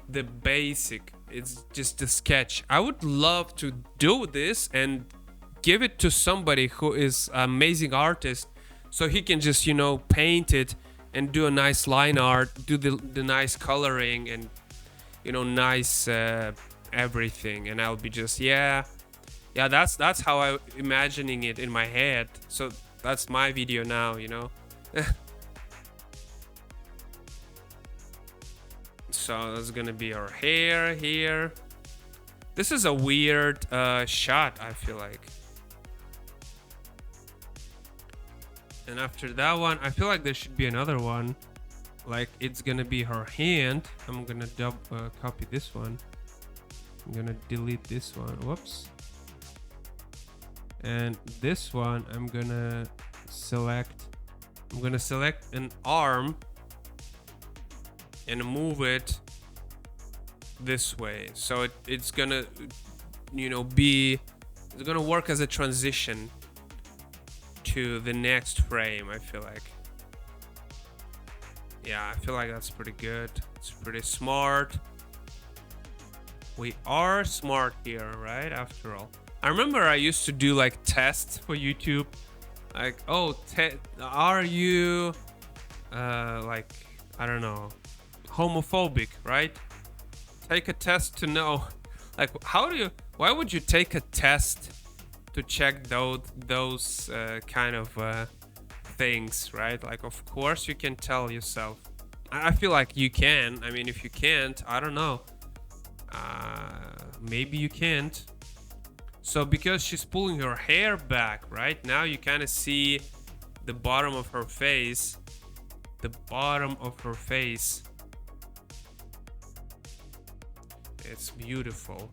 The basic, it's just a sketch. I would love to do this and give it to somebody who is an amazing artist, so he can just, you know, paint it and do a nice line art, do the nice coloring and, you know, nice everything. And I'll be just, yeah, Yeah, that's how I'm imagining it in my head. So that's my video now, you know. So that's gonna be our hair here. This is a weird shot, I feel like. And after that one, I feel like there should be another one. Like it's gonna be her hand. I'm gonna copy this one. I'm gonna delete this one. Whoops. And this one, I'm gonna select an arm and move it this way. So it's gonna, you know, it's gonna work as a transition to the next frame, I feel like. Yeah, I feel like that's pretty good. It's pretty smart. We are smart here, right? After all. I remember I used to do like tests for YouTube. Like, oh, are you like, I don't know, homophobic, right? Take a test to know. Like, why would you take a test to check those kind of things, right? Like, of course you can tell yourself. I feel like you can. I mean, if you can't, I don't know. Maybe you can't. So because she's pulling her hair back, right? Now you kind of see the bottom of her face. The bottom of her face. It's beautiful.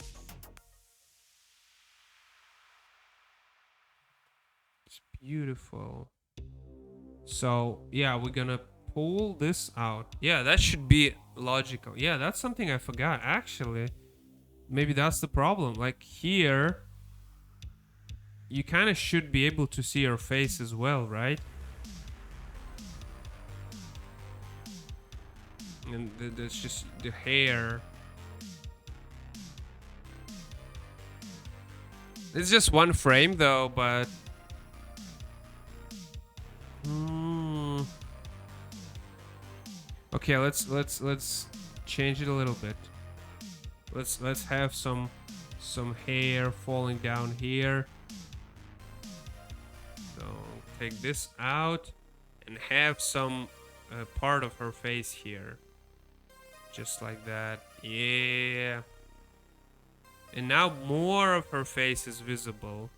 It's beautiful. So yeah, we're gonna pull this out. Yeah, that should be logical. Yeah, that's something I forgot actually. Maybe that's the problem. Like here, you kind of should be able to see her face as well, right? And there's just the hair. It's just one frame though, but okay, let's change it a little bit. Let's have some hair falling down here. So take this out and have some part of her face here, just like that. Yeah. And now more of her face is visible.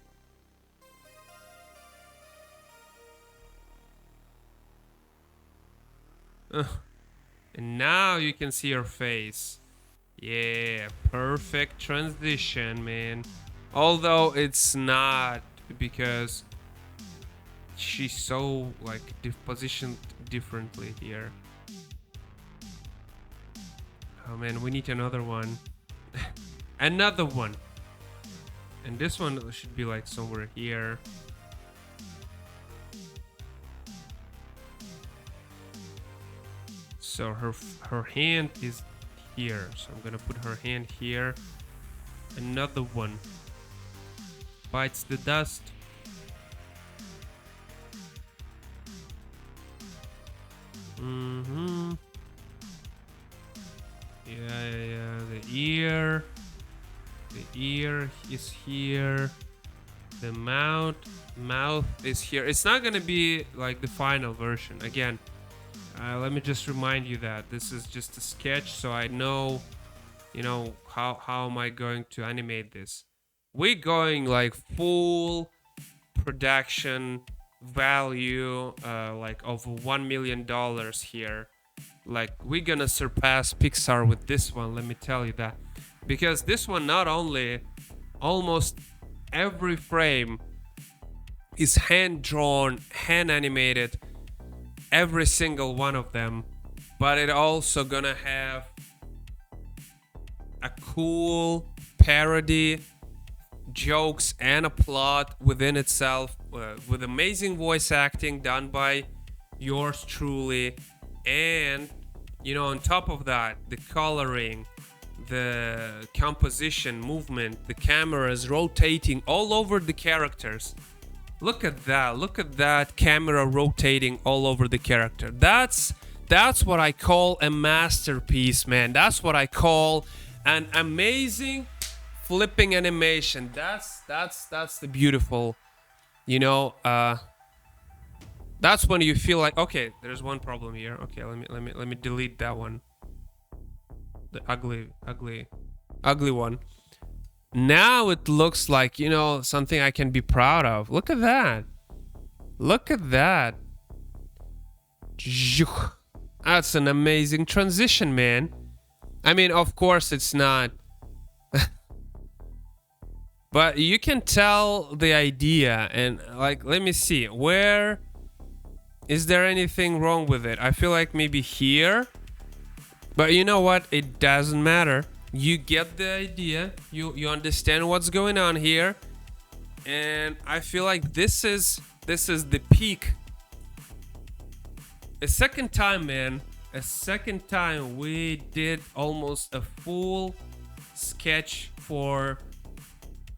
And now you can see her face. Yeah, perfect transition, man. Although it's not, because she's so like positioned differently here. Oh man, we need another one. Another one. And this one should be like somewhere here. So her hand is here. So I'm gonna put her hand here. Another one. Bites the dust. Yeah. The ear is here. The mouth is here. It's not gonna be like the final version. Again, let me just remind you that this is just a sketch, so I know, you know, how am I going to animate this. We're going like full production value, like of $1 million here. Like, we're gonna surpass Pixar with this one, let me tell you that. Because this one, not only almost every frame is hand-drawn, hand-animated, every single one of them, but it also gonna have a cool parody, jokes, and a plot within itself, with amazing voice acting done by yours truly. And, you know, on top of that, the coloring, the composition, movement, the cameras rotating all over the characters. Look at that camera rotating all over the character. That's what I call a masterpiece, man. That's what I call an amazing flipping animation. That's the beautiful, you know, that's when you feel like, okay, there's one problem here. Okay, let me delete that one. The ugly one. Now it looks like, you know, something I can be proud of. Look at that. Look at that. That's an amazing transition, man. I mean, of course it's not. But you can tell the idea, and like, let me see. Where is there anything wrong with it? I feel like maybe here. But you know what? It doesn't matter. You get the idea. You understand what's going on here. And I feel like this is the peak. A second time, man. A second time we did almost a full sketch for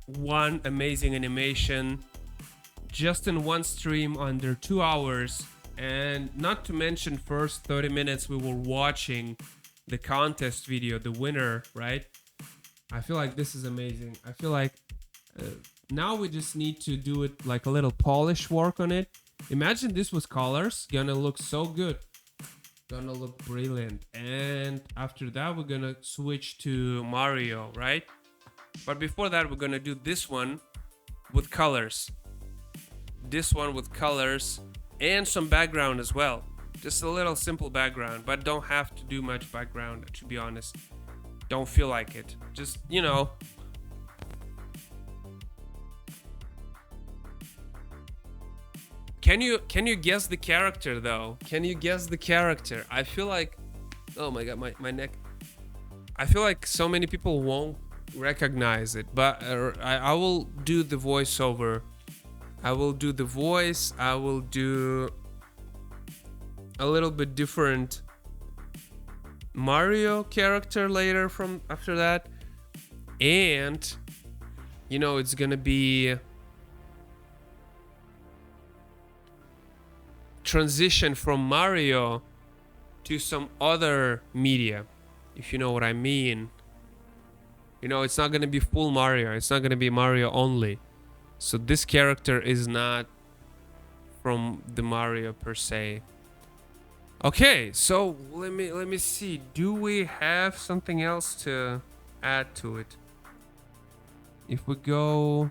one amazing animation just in one stream under 2 hours. And not to mention, first 30 minutes we were watching the contest video, the winner, right? I feel like this is amazing. I feel like now we just need to do it like a little polish work on it. Imagine this was colors, gonna look so good, gonna look brilliant. And after that we're gonna switch to Mario, right? But before that we're gonna do this one with colors, this one with colors and some background as well. Just a little simple background, but don't have to do much background, to be honest. Don't feel like it. Just, you know. Can you guess the character though? Can you guess the character? I feel like, oh my god, my neck. I feel like so many people won't recognize it, but I will do the voiceover. I will do the voice. I will do a little bit different Mario character later from after that. And you know, it's gonna be transition from Mario to some other media, if you know what I mean. You know, it's not gonna be full Mario. It's not gonna be Mario only. So this character is not from the Mario per se. Okay, so let me see. Do we have something else to add to it? If we go,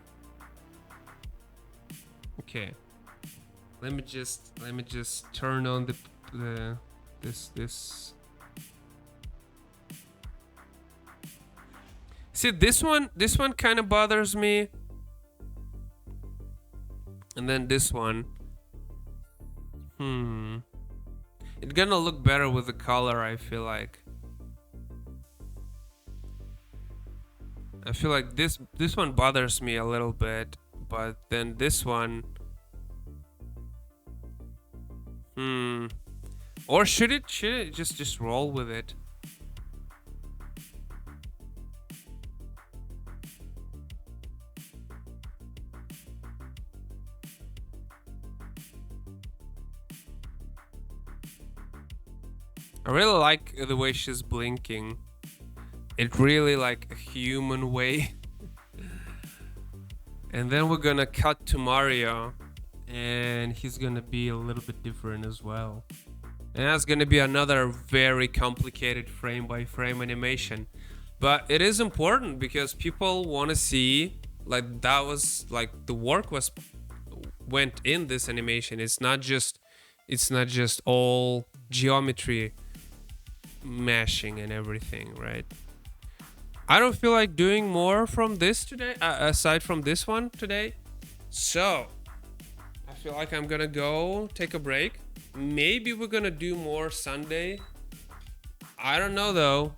okay. Let me just turn on this. See, this one kind of bothers me. And then this one. It's gonna look better with the color, I feel like. I feel like this one bothers me a little bit, but then this one. Or should it just roll with it? I really like the way she's blinking. It really like a human way. And then we're gonna cut to Mario, and he's gonna be a little bit different as well. And that's gonna be another very complicated frame by frame animation. But it is important because people want to see like that was like the work went in this animation. It's not just all geometry mashing and everything, right? I don't feel like doing more from this today, aside from this one today. So I feel like I'm gonna go take a break. Maybe we're gonna do more Sunday. I don't know though.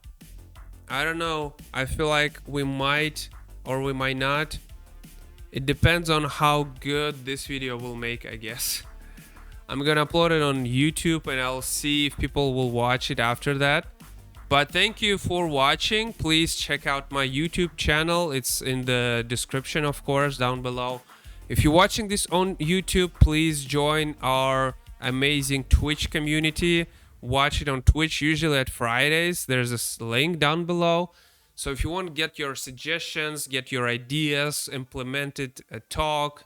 I don't know. I feel like we might or we might not. It depends on how good this video will make, I guess. I'm gonna upload it on YouTube and I'll see if people will watch it after that. But thank you for watching. Please check out my YouTube channel. It's in the description, of course, down below. If you're watching this on YouTube, please join our amazing Twitch community. Watch it on Twitch, usually at Fridays. There's a link down below. So if you want to get your suggestions, get your ideas, implement it, talk,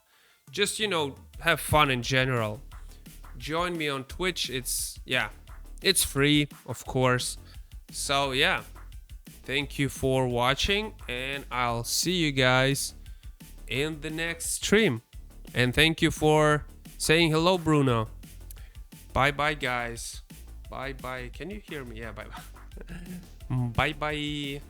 just, you know, have fun in general, join me on Twitch. It's free, of course. So yeah, thank you for watching, and I'll see you guys in the next stream. And thank you for saying hello, Bruno. Bye bye, guys. Bye bye. Can you hear me? Yeah, bye bye. Bye bye.